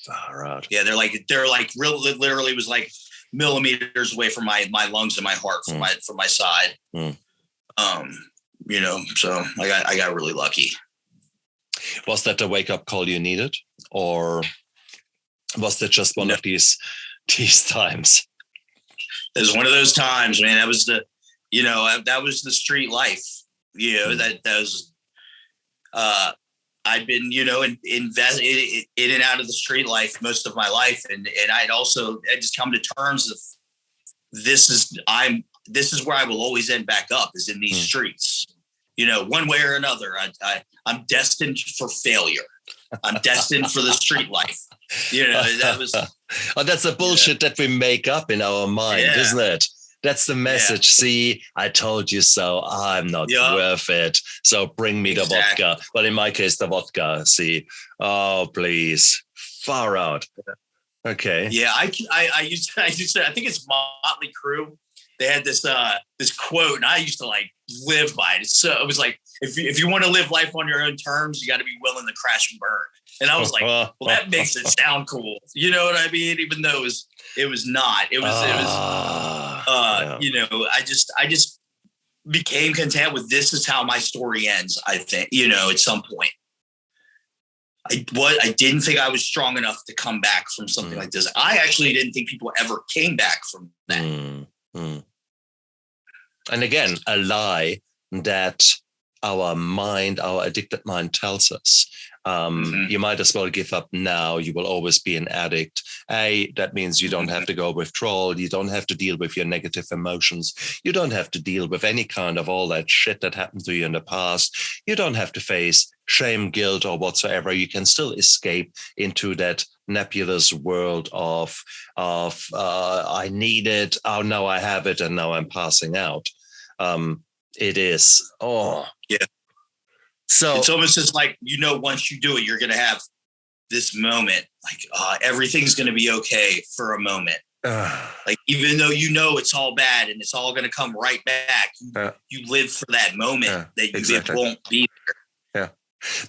far out. Yeah, they're like literally was like millimeters away from my lungs and my heart from my side. So I got really lucky. Was that the wake up call you needed, or was that just one of these times? It was one of those times, man. That was the street life. That was. I'd been, invested in and out of the street life most of my life, and I just come to terms of this is where I will always end back up, is in these streets. One way or another, I'm destined for failure. I'm destined for the street life. That was. Oh, that's the bullshit that we make up in our mind, isn't it? That's the message. Yeah. See, I told you so. I'm not worth it. So bring me the vodka. Well, in my case, the vodka. See, oh, please. Far out. Okay. Yeah, I used to, I think it's Motley Crue. They had this quote, and I used to like live by it. So it was like, if you want to live life on your own terms, you got to be willing to crash and burn. And I was like, well, that makes it sound cool. You know what I mean? Even though it was not. I just became content with, this is how my story ends, I think, at some point. I didn't think I was strong enough to come back from something like this. I actually didn't think people ever came back from that. And again, a lie that our addicted mind tells us. You might as well give up now. You will always be an addict. That means you don't have to go withdrawal. You don't have to deal with your negative emotions. You don't have to deal with any kind of all that shit that happened to you in the past. You don't have to face shame, guilt, or whatsoever. You can still escape into that nebulous world of I need it. Oh, now I have it, and now I'm passing out. It is. Oh, yeah. So it's almost just like, once you do it, you're going to have this moment, like everything's going to be okay for a moment. Like, even though it's all bad and it's all going to come right back, you live for that moment that it won't be there. Yeah.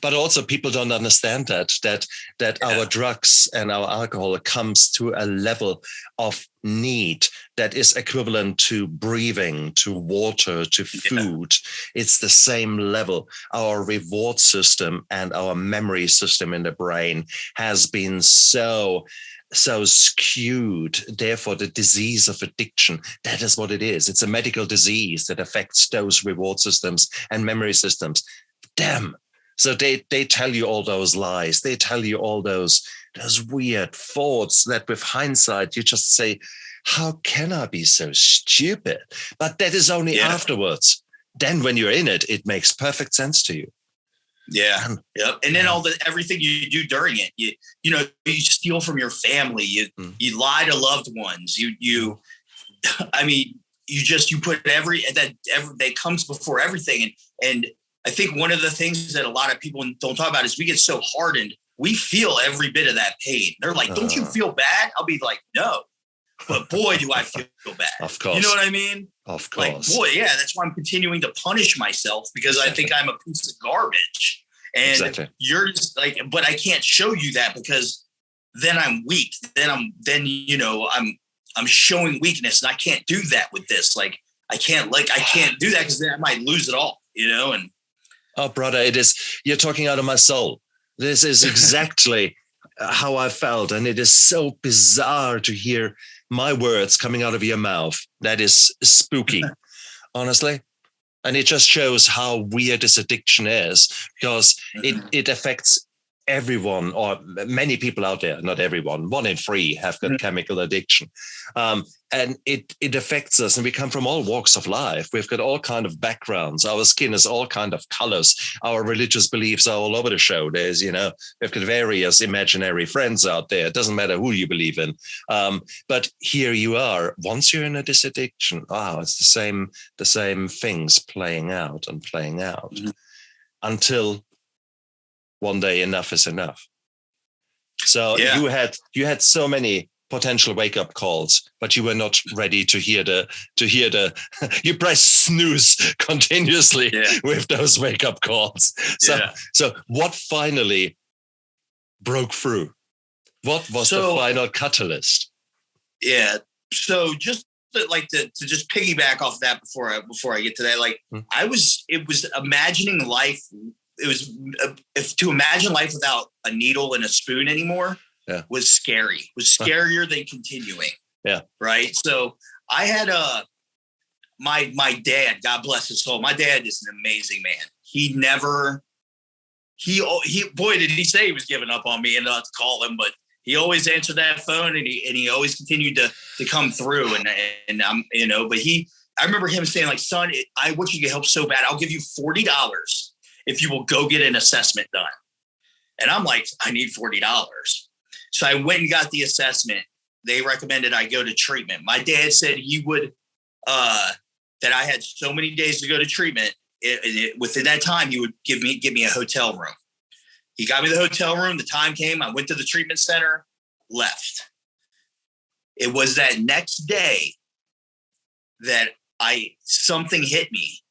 But also people don't understand that our drugs and our alcohol comes to a level of need that is equivalent to breathing, to water, to food. It's the same level. Our reward system and our memory system in the brain has been so skewed. Therefore, the disease of addiction, that is what it is. It's a medical disease that affects those reward systems and memory systems. Damn. So they tell you all those lies. They tell you all those weird thoughts that with hindsight, you just say, how can I be so stupid? But that is only afterwards. Then when you're in it, it makes perfect sense to you. Yeah. Yep. And then everything you do during it, you steal from your family. You lie to loved ones. You put that comes before everything. And I think one of the things that a lot of people don't talk about is we get so hardened. We feel every bit of that pain. They're like, don't you feel bad? I'll be like, no, but boy, do I feel bad. Of course. You know what I mean? Of course. Like, boy, yeah, that's why I'm continuing to punish myself, because I think I'm a piece of garbage. And you're just like, but I can't show you that, because then I'm weak. Then I'm showing weakness, and I can't do that with this. Like, I can't do that, because then I might lose it all, and. Oh, brother, you're talking out of my soul. This is exactly how I felt. And it is so bizarre to hear my words coming out of your mouth. That is spooky, honestly. And it just shows how weird this addiction is, because it affects everyone, or many people out there, not everyone, 1 in 3 have got chemical addiction. And it affects us, and we come from all walks of life. We've got all kind of backgrounds. Our skin is all kind of colors. Our religious beliefs are all over the show. There's, we've got various imaginary friends out there. It doesn't matter who you believe in. But here you are. Once you're in a disaddiction, it's the same things playing out until one day enough is enough. So you had so many potential wake-up calls, but you were not ready to hear you press snooze continuously with those wake-up calls. So what finally broke through? What was the final catalyst? Yeah. So just to just piggyback off that before I get to that, it was imagining life. It was to imagine life without a needle and a spoon anymore. Was scary. Was scarier than continuing. Yeah. Right. So I had my dad, God bless his soul. My dad is an amazing man. He boy, did he say he was giving up on me and not to call him, but he always answered that phone, and he always continued to come through. And but I remember him saying, like, son, I want you to get help so bad. I'll give you $40 if you will go get an assessment done. And I'm like, I need $40. So I went and got the assessment. They recommended I go to treatment. My dad said he would, that I had so many days to go to treatment. Within that time, he would give me a hotel room. He got me the hotel room. The time came. I went to the treatment center, left. It was that next day that something hit me.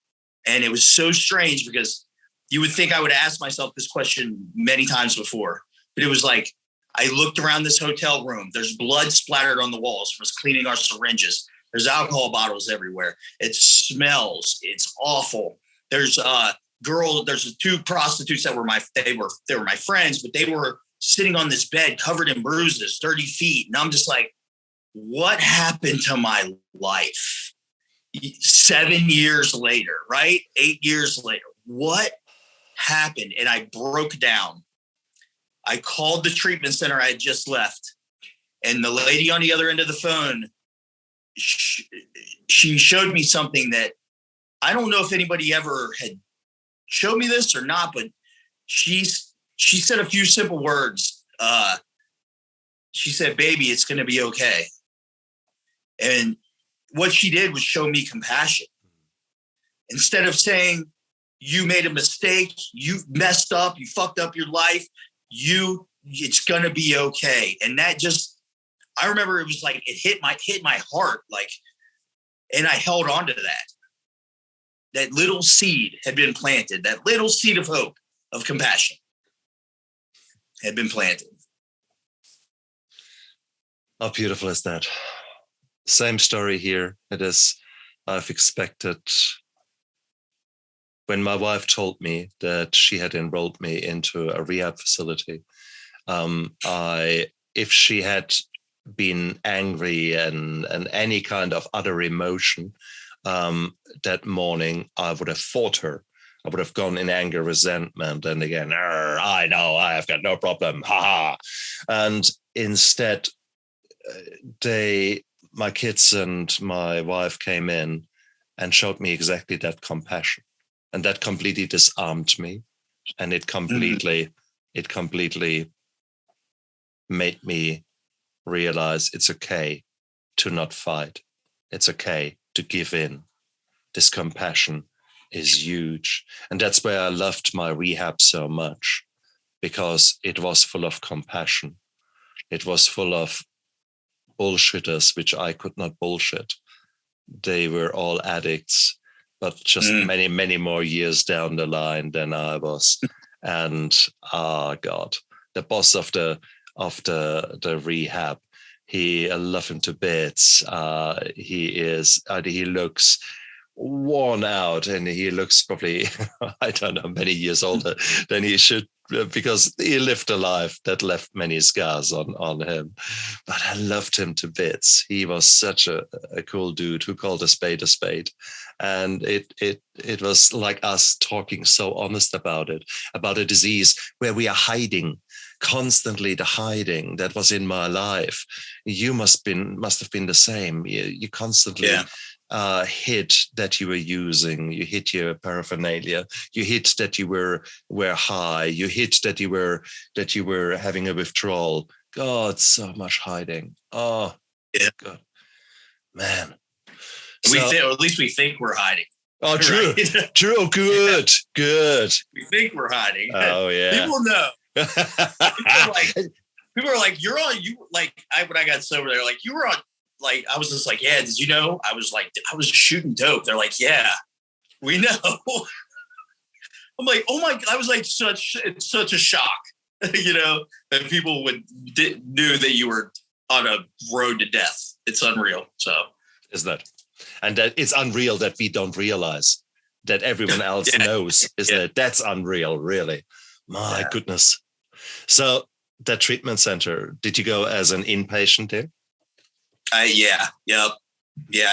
And it was so strange, because you would think I would ask myself this question many times before, but it was like, I looked around this hotel room. There's blood splattered on the walls from us cleaning our syringes. There's alcohol bottles everywhere. It smells. It's awful. There's there's 2 prostitutes that were my friends, but they were sitting on this bed covered in bruises, dirty feet. And I'm just like, what happened to my life? 7 years later, right? 8 years later, what happened? And I broke down. I called the treatment center I had just left, and the lady on the other end of the phone, she showed me something that I don't know if anybody ever had showed me this or not, but she said a few simple words. She said, "Baby, it's going to be okay." And what she did was show me compassion. Instead of saying, "You made a mistake, you messed up, you fucked up your life, it's going to be okay." And that just, I remember it was like, it hit my heart, like, and I held on to that. That little seed had been planted, that little seed of hope, of compassion had been planted. How beautiful is that? Same story here. It is, I've expected, when my wife told me that she had enrolled me into a rehab facility, if she had been angry and any kind of other emotion that morning, I would have fought her. I would have gone in anger, resentment, and again, I know, I have got no problem, haha. And instead, my kids and my wife came in and showed me exactly that compassion, and that completely disarmed me, and it completely made me realize it's okay to not fight. It's okay to give in. This compassion is huge. And that's why I loved my rehab so much, because it was full of compassion. It was full of bullshitters, which I could not bullshit. They were all addicts, but just many, many more years down the line than I was. And God, the boss of the rehab, I love him to bits. He looks worn out, and he looks probably, I don't know, many years older than he should, because he lived a life that left many scars on him. But I loved him to bits. He was such a cool dude who called a spade. And it was like us talking so honest about a disease where we are hiding, constantly the hiding that was in my life. You must have been the same. You constantly hid that you were using. You hid your paraphernalia. You hid that you were high. You hid that you were having a withdrawal. God, so much hiding. Oh, yeah, God, man. Or at least we think we're hiding. Oh, true, right? True. Good. We think we're hiding. Oh yeah. People know. People are like, you're on. You like when I got sober, they're like, you were on. Like, I was just like, yeah. Did you know? I was shooting dope. They're like, yeah, we know. I'm like, oh my! I was like, it's such a shock, that people knew that you were on a road to death. It's unreal. So is that, and that it's unreal that we don't realize that everyone else knows. That's unreal, really. My goodness. So that treatment center, did you go as an inpatient there? I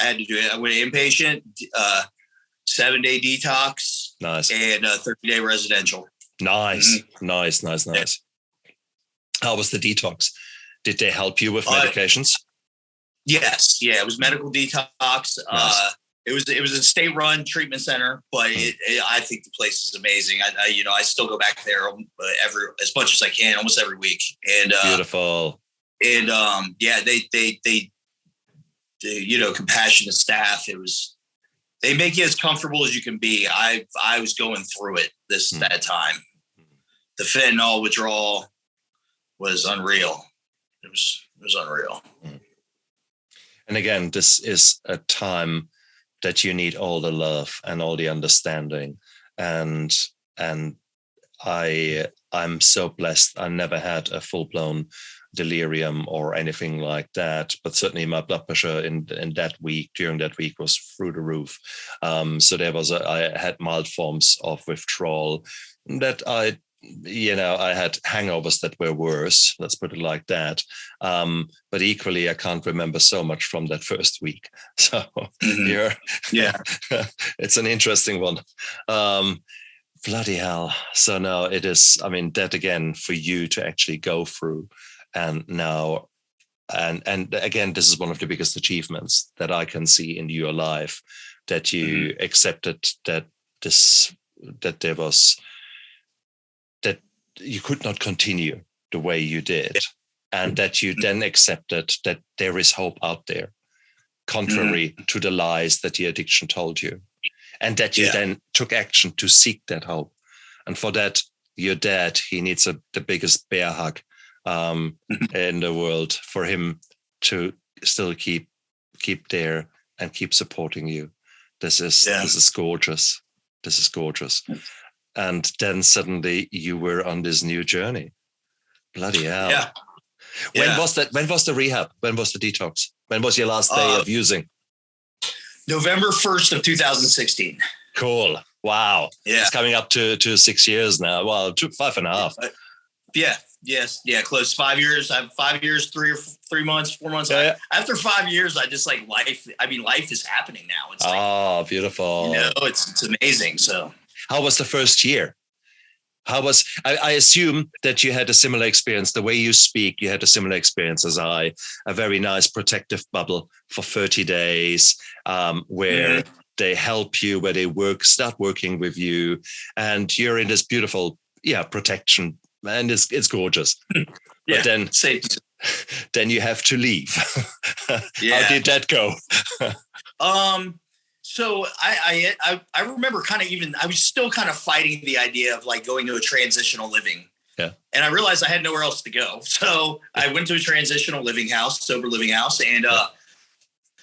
had to do it. I went inpatient, 7-day detox, nice, and 30-day residential. Nice. How was the detox? Did they help you with medications? Yes, it was medical detox. Nice. It was a state-run treatment center, but I think the place is amazing. I still go back there as much as I can, almost every week. And beautiful. And they compassionate staff. They make you as comfortable as you can be. I was going through it that time. The fentanyl withdrawal was unreal. It was unreal. And again, this is a time that you need all the love and all the understanding. And I'm so blessed. I never had a full-blown delirium or anything like that, but certainly my blood pressure during that week was through the roof. So I had mild forms of withdrawal that I had hangovers that were worse, let's put it like that. But equally, I can't remember so much from that first week. So it's an interesting one. Bloody hell. So now it is, I mean, that again, for you to actually go through and now, and again, this is one of the biggest achievements that I can see in your life, that you accepted that there was, that you could not continue the way you did, and that you then accepted that there is hope out there, contrary to the lies that the addiction told you. And that you then took action to seek that hope. And for that, your dad, he needs the biggest bear hug in the world, for him to still keep there and keep supporting you. This is gorgeous. This is gorgeous. And then suddenly you were on this new journey. Bloody hell. Yeah. When was that? When was the rehab? When was the detox? When was your last day of using? November 1st of 2016. Cool. Wow. Yeah. It's coming up to 6 years now. Well, 5.5. Yeah. Yes. Yeah. Close 5 years. I have 5 years, 3 months, 4 months. Yeah. After 5 years, I just like life. I mean, life is happening now. It's like, beautiful. It's amazing. So how was the first year? I assume that you had a similar experience. The way you speak, you had a similar experience as I, a very nice protective bubble for 30 days, where they help you, where they start working with you, and you're in this beautiful, protection, and it's gorgeous. But then you have to leave. How did that go? So I remember I was still kind of fighting the idea of like going to a transitional living. Yeah. And I realized I had nowhere else to go. So I went to a transitional living house, sober living house. And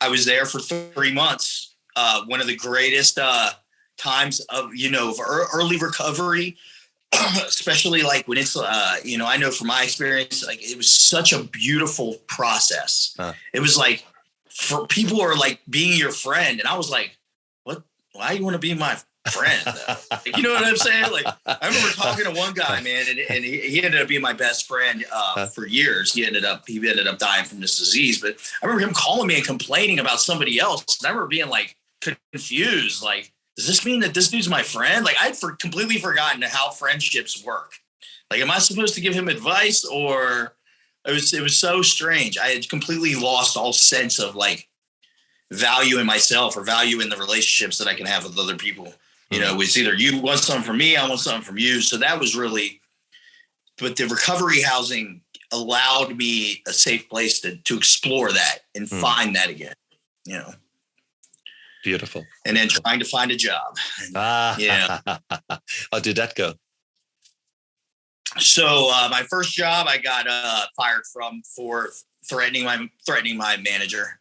I was there for 3 months. One of the greatest times of early recovery, especially like when it's, I know from my experience, like it was such a beautiful process. It was like, for people who are like being your friend. And I was like, what, why you want to be my friend? Like, you know what I'm saying? Like, I remember talking to one guy, man, and he ended up being my best friend for years. He ended up dying from this disease, but I remember him calling me and complaining about somebody else. And I remember being like confused. Like, does this mean that this dude's my friend? Like, I'd completely forgotten how friendships work. Like, am I supposed to give him advice, or it was so strange. I had completely lost all sense of like value in myself or value in the relationships that I can have with other people. You know, it's either you want something from me, I want something from you. So that was really, but the recovery housing allowed me a safe place to explore that and find that again, Beautiful. And then trying to find a job. How did that go? So my first job I got fired from for threatening my manager.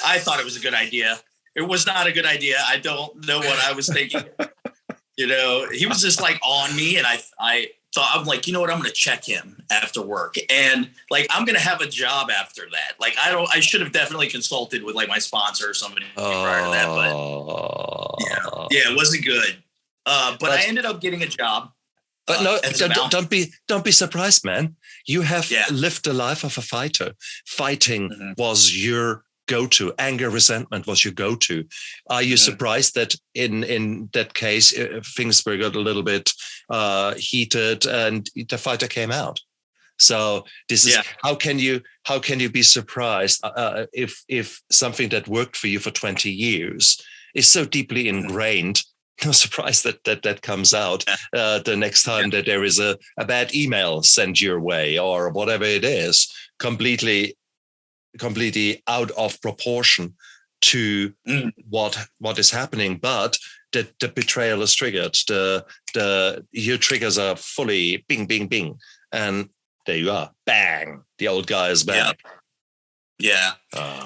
I thought it was a good idea. It was not a good idea. I don't know what I was thinking. He was just like on me, and I thought, I'm like, you know what? I'm going to check him after work, and like I'm going to have a job after that. Like I should have definitely consulted with like my sponsor or somebody prior to that, but it wasn't good. But I ended up getting a job. But no, don't be surprised, man. You have lived the life of a fighter. Fighting was your go-to. Anger, resentment was your go-to. Are you surprised that in that case things were got a little bit heated and the fighter came out? So this is how can you be surprised if something that worked for you for 20 years is so deeply ingrained? No surprise that comes out the next time that there is a bad email sent your way or whatever it is, completely out of proportion to what is happening. But the betrayal is triggered. Your triggers are fully bing, bing, bing. And there you are. Bang. The old guy is back. Yeah.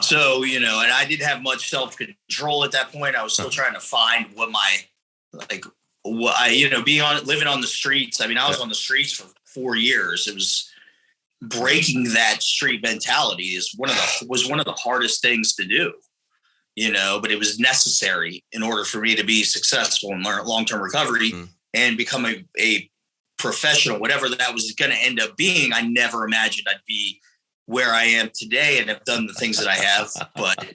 So, and I didn't have much self-control at that point. I was still trying to find living on the streets. I mean, I was on the streets for 4 years. It was breaking that street mentality was one of the hardest things to do, but it was necessary in order for me to be successful in long-term recovery and become a professional, whatever that was going to end up being. I never imagined I'd be where I am today and have done the things that I have, but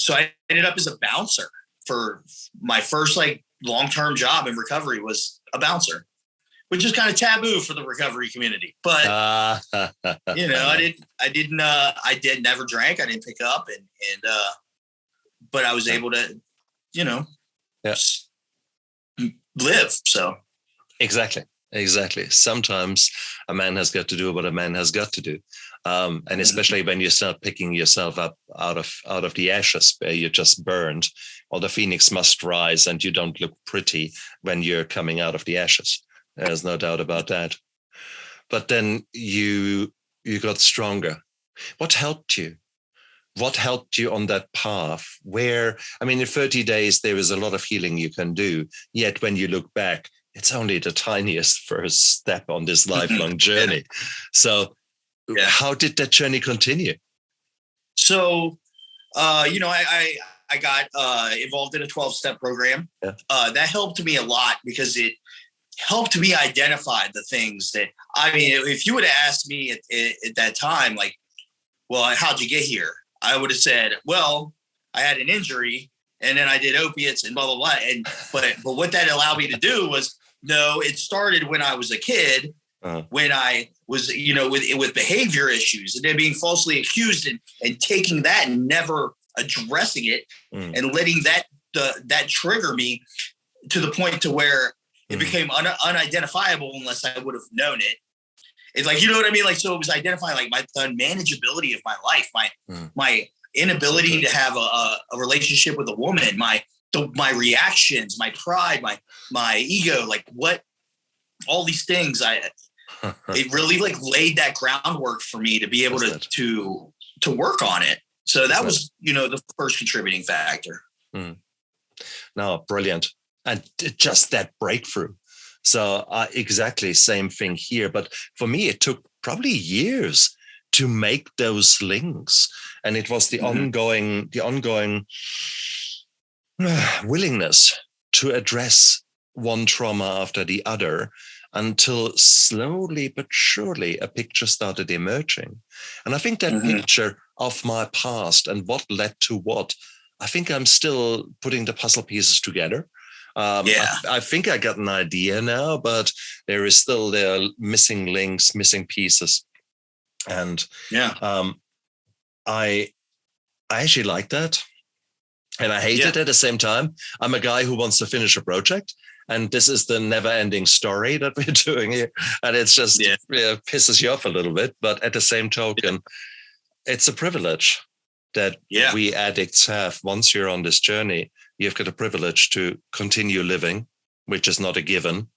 so I ended up as a bouncer for my first like long-term job in recovery was a bouncer, which is kind of taboo for the recovery community. But you know, I never drank. I didn't pick up, but I was able to, you know, live. So exactly. Sometimes a man has got to do what a man has got to do, and especially when you start picking yourself up out of the ashes where you just burned, or the phoenix must rise, and you don't look pretty when you're coming out of the ashes. There's no doubt about that. But then you got stronger. What helped you? What helped you on that path? Where, I mean, in 30 days, there is a lot of healing you can do. Yet when you look back, it's only the tiniest first step on this lifelong journey. So how did that journey continue? So, you know, I got involved in a 12-step program. That helped me a lot because it helped me identify the things that, I mean, if you would have asked me at that time, like, well, how'd you get here? I would have said, well, I had an injury and then I did opiates and blah, blah, blah. But what that allowed me to do was, no, it started when I was a kid, when I was, you know, with behavior issues and then being falsely accused and taking that and never addressing it and letting that trigger me to the point to where it became unidentifiable unless I would have known it. It's like, you know what I mean? Like, so it was identifying like the unmanageability of my life, my inability to have a relationship with a woman, my reactions, my pride, my ego, like what, all these things, it really like laid that groundwork for me to be able to work on it. So that was, you know, the first contributing factor. No, brilliant. And just that breakthrough. So exactly same thing here. But for me, it took probably years to make those links. And it was the ongoing willingness to address one trauma after the other until slowly but surely a picture started emerging. And I think that picture of my past and what led to what, I think I'm still putting the puzzle pieces together. I think I got an idea now, but there are missing links, missing pieces. And I actually like that. And I hate it at the same time. I'm a guy who wants to finish a project. And this is the never-ending story that we're doing here. And it's just pisses you off a little bit. But at the same token, it's a privilege that we addicts have. Once you're on this journey, you've got a privilege to continue living, which is not a given.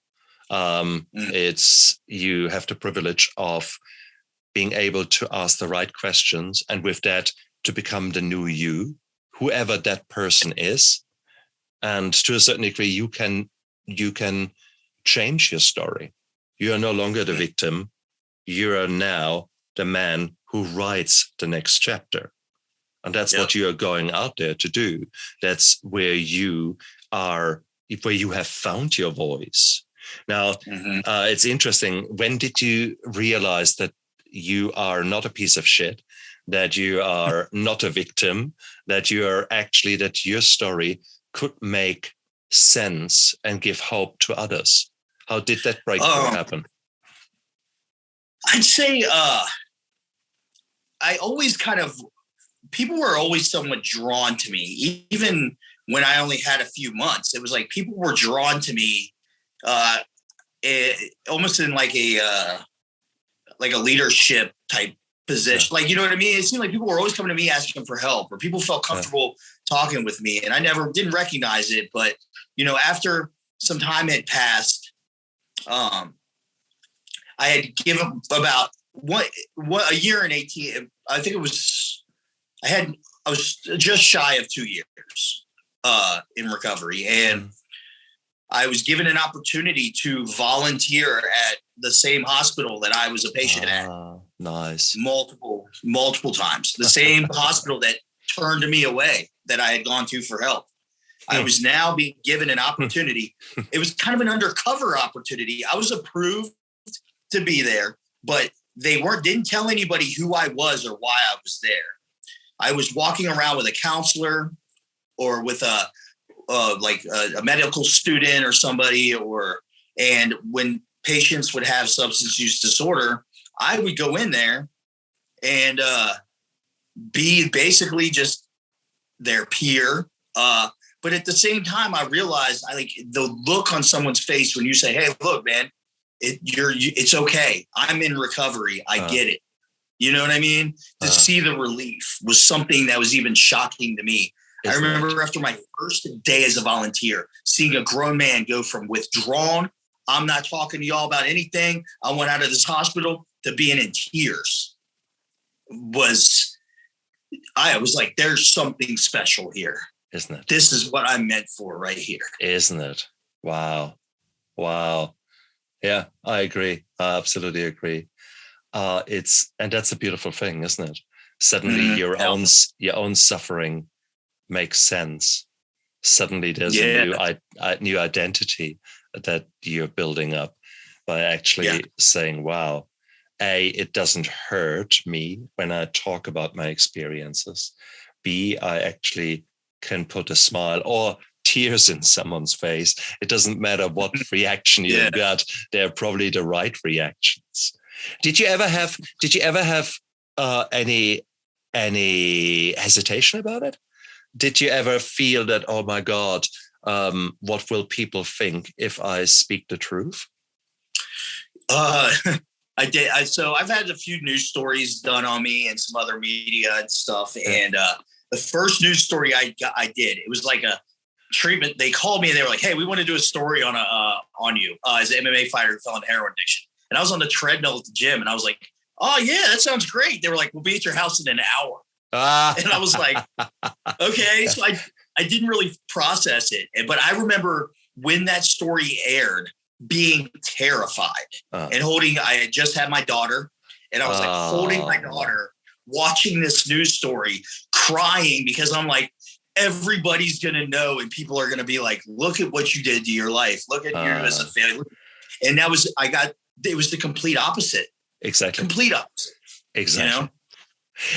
It's you have the privilege of being able to ask the right questions, and with that, to become the new you, whoever that person is. And to a certain degree, you can change your story. You are no longer the victim. You are now the man who writes the next chapter. And that's what you are going out there to do. That's where you are, where you have found your voice. Now, it's interesting. When did you realize that you are not a piece of shit, that you are not a victim, that you are actually, that your story could make sense and give hope to others? How did that breakthrough happen? I'd say I always people were always somewhat drawn to me, even when I only had a few months. It was like people were drawn to me almost in like a leadership type position. Like, you know what I mean? It seemed like people were always coming to me asking for help, or people felt comfortable talking with me. And I didn't recognize it. But, you know, after some time had passed, I had given about a year and 18. I think it was, I was just shy of 2 years in recovery. And I was given an opportunity to volunteer at the same hospital that I was a patient at. Nice. Multiple times. The same hospital that turned me away, that I had gone to for help. I was now being given an opportunity. It was kind of an undercover opportunity. I was approved to be there, but they didn't tell anybody who I was or why I was there. I was walking around with a counselor or with a medical student or somebody, And when patients would have substance use disorder, I would go in there and be basically just their peer. But at the same time, I realized the look on someone's face when you say, "Hey, look, man, it's okay. I'm in recovery. I get it." You know what I mean? To see the relief was something that was even shocking to me. I remember after my first day as a volunteer, seeing a grown man go from withdrawn, I'm not talking to y'all about anything, I went out of this hospital, to being in tears. I was like, there's something special here. Isn't it? This is what I'm meant for right here. Isn't it? Wow. Yeah, I agree. I absolutely agree. And that's a beautiful thing, isn't it? Suddenly your own suffering makes sense. Suddenly there's a new identity that you're building up by actually saying, wow, it doesn't hurt me when I talk about my experiences. B, I actually can put a smile or tears in someone's face. It doesn't matter what reaction you got. They're probably the right reactions. Did you ever have any hesitation about it? Did you ever feel that, oh my God, what will people think if I speak the truth? I did. So I've had a few news stories done on me and some other media and stuff. And the first news story I did, it was like a treatment. They called me and they were like, "Hey, we want to do a story on you as an MMA fighter who fell into heroin addiction." And I was on the treadmill at the gym and I was like, "Oh yeah, that sounds great." They were like, "We'll be at your house in an hour." And I was like, okay. So I didn't really process it. But I remember when that story aired, being terrified and I had just had my daughter and I was like holding my daughter, watching this news story, crying because I'm like, everybody's going to know and people are going to be like, "Look at what you did to your life. Look at you as a failure." And it was the complete opposite. Exactly. Complete opposite. Exactly. You know?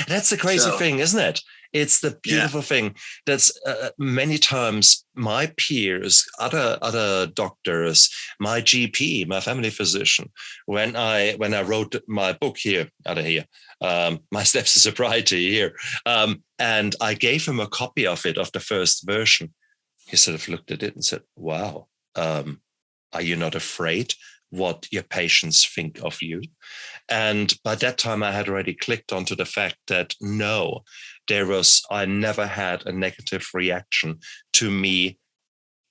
That's the crazy thing, isn't it? It's the beautiful thing. That's many times my peers, other doctors, my GP, my family physician, when I wrote my book here, My Steps to Sobriety here, and I gave him a copy of the first version. He sort of looked at it and said, "Wow, are you not afraid what your patients think of you?" And by that time, I had already clicked onto the fact that no, I never had a negative reaction to me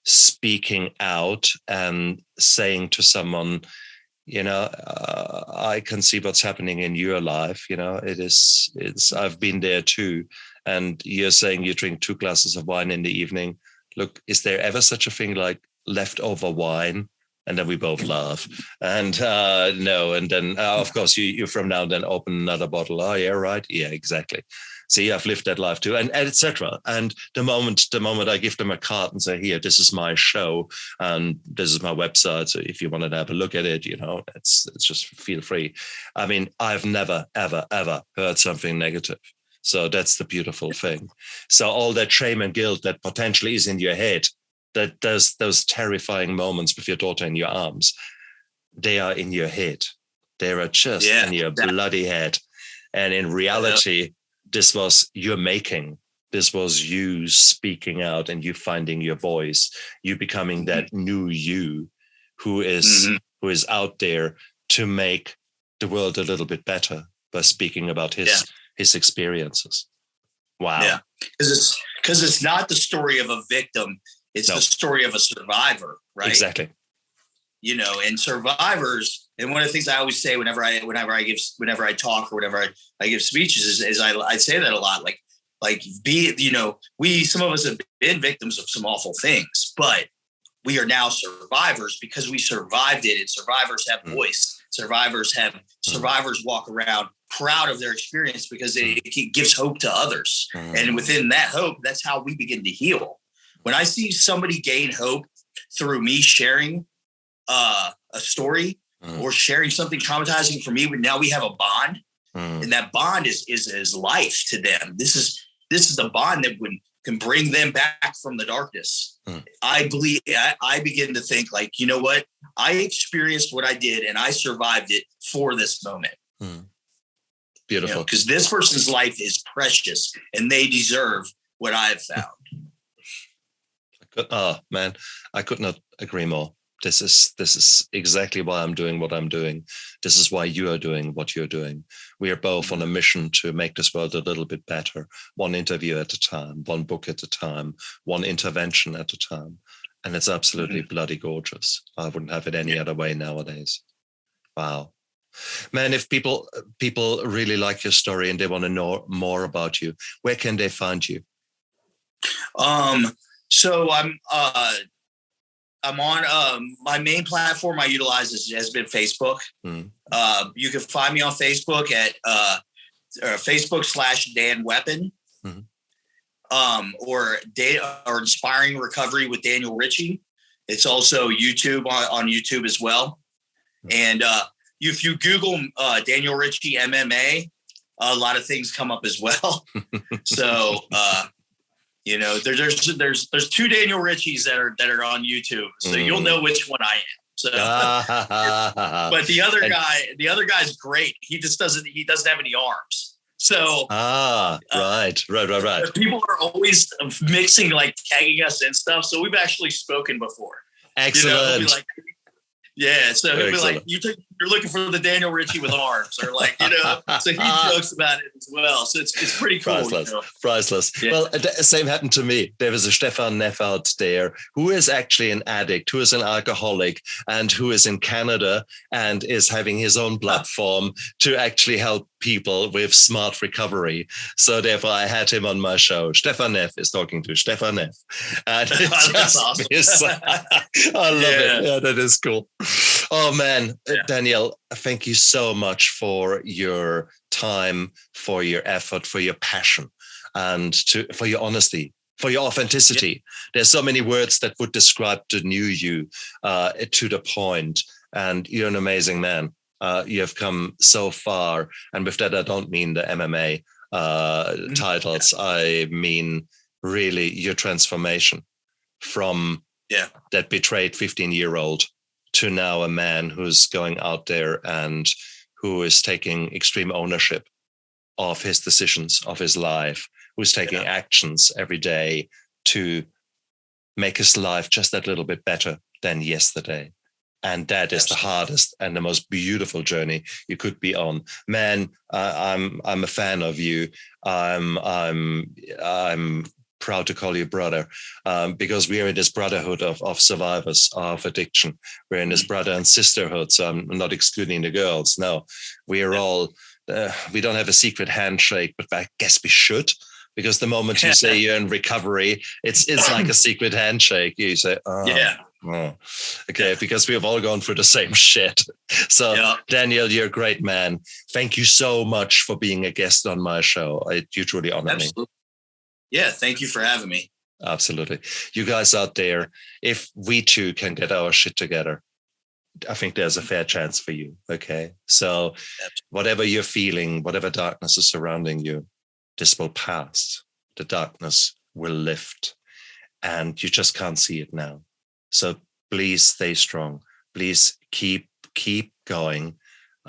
speaking out and saying to someone, I can see what's happening in your life. I've been there too. And you're saying you drink 2 glasses of wine in the evening. Look, is there ever such a thing like leftover wine? And then we both laugh. And no, and then of course you from now and then open another bottle. Oh yeah, right, yeah, exactly. See, I've lived that life too, and etc. And the moment I give them a card and say, "Here, this is my show, and this is my website. So if you want to have a look at it, it's just feel free." I mean, I've never ever heard something negative. So that's the beautiful thing. So all that shame and guilt that potentially is in your head, that those terrifying moments with your daughter in your arms, they are in your head. They are just in your bloody head. And in reality, this was your making. This was you speaking out and you finding your voice, you becoming that new you who is out there to make the world a little bit better by speaking about his experiences. Wow. Yeah. Because it's not the story of a victim. It's the story of a survivor, right? Exactly. And survivors. And one of the things I always say whenever I talk or whenever I give speeches is I say that a lot. Some of us have been victims of some awful things, but we are now survivors because we survived it. And survivors have voice. Survivors walk around proud of their experience because it gives hope to others. And within that hope, that's how we begin to heal. When I see somebody gain hope through me sharing a story or sharing something traumatizing for me, now we have a bond, and that bond is life to them. This is the bond that can bring them back from the darkness. I begin to think like, you know what? I experienced what I did and I survived it for this moment. Beautiful. Because this person's life is precious and they deserve what I've found. Oh man, I could not agree more. This is exactly why I'm doing what I'm doing. This is why you are doing what you're doing. We are both on a mission to make this world a little bit better, one interview at a time, one book at a time, one intervention at a time. And it's absolutely bloody gorgeous. I wouldn't have it any other way nowadays. Wow. Man, if people really like your story and they want to know more about you, where can they find you? So I'm on my main platform I utilize has been Facebook. You can find me on Facebook at Facebook/Dan Weapon, or Inspiring Recovery with Daniel Ritchie. It's also YouTube on YouTube as well. And if you Google Daniel Ritchie MMA, a lot of things come up as well. So there's two Daniel Ritchies that are on YouTube, so you'll know which one I am. So, but the other guy's great. He doesn't have any arms. So right. People are always mixing, like tagging us and stuff. So we've actually spoken before. Excellent. So he'll be like, you're looking for the Daniel Ritchie with arms, or like, so he jokes about it as well. So it's pretty cool. Priceless. Yeah. Well, same happened to me. There was a Stefan Neff out there who is actually an addict, who is an alcoholic, and who is in Canada and is having his own platform to actually help people with smart recovery. So therefore I had him on my show. Stefan Neff is talking to Stefan Neff. And that's awesome. I love it. Yeah, that is cool. Oh man, Daniel, thank you so much for your time, for your effort, for your passion, and for your honesty, for your authenticity. There's so many words that would describe the new you to the point, and you're an amazing man. You have come so far, and with that, I don't mean the MMA titles. I mean really your transformation from that betrayed 15-year-old to now a man who's going out there and who is taking extreme ownership of his decisions, of his life, who's taking actions every day to make his life just that little bit better than yesterday. And that is the hardest and the most beautiful journey you could be on. Man, I'm a fan of you. I'm proud to call you brother, because we are in this brotherhood of survivors of addiction. We're in this brother and sisterhood. So I'm not excluding the girls. No, we are all, we don't have a secret handshake, but I guess we should, because the moment you say you're in recovery, it's like a secret handshake. You say, okay, because we have all gone through the same shit. So Daniel, you're a great man. Thank you so much for being a guest on my show. You truly honor me. Yeah, thank you for having me. Absolutely. You guys out there, if we too can get our shit together, I think there's a fair chance for you. Okay. So whatever you're feeling, whatever darkness is surrounding you, this will pass. The darkness will lift, and you just can't see it now. So please stay strong. Please keep going.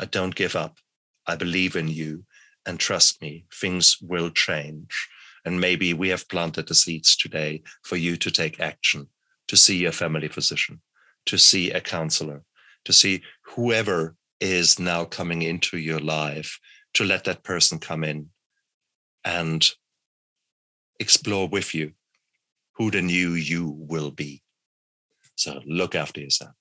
Don't give up. I believe in you, and trust me, things will change. And maybe we have planted the seeds today for you to take action, to see a family physician, to see a counselor, to see whoever is now coming into your life, to let that person come in and explore with you who the new you will be. So look after yourself.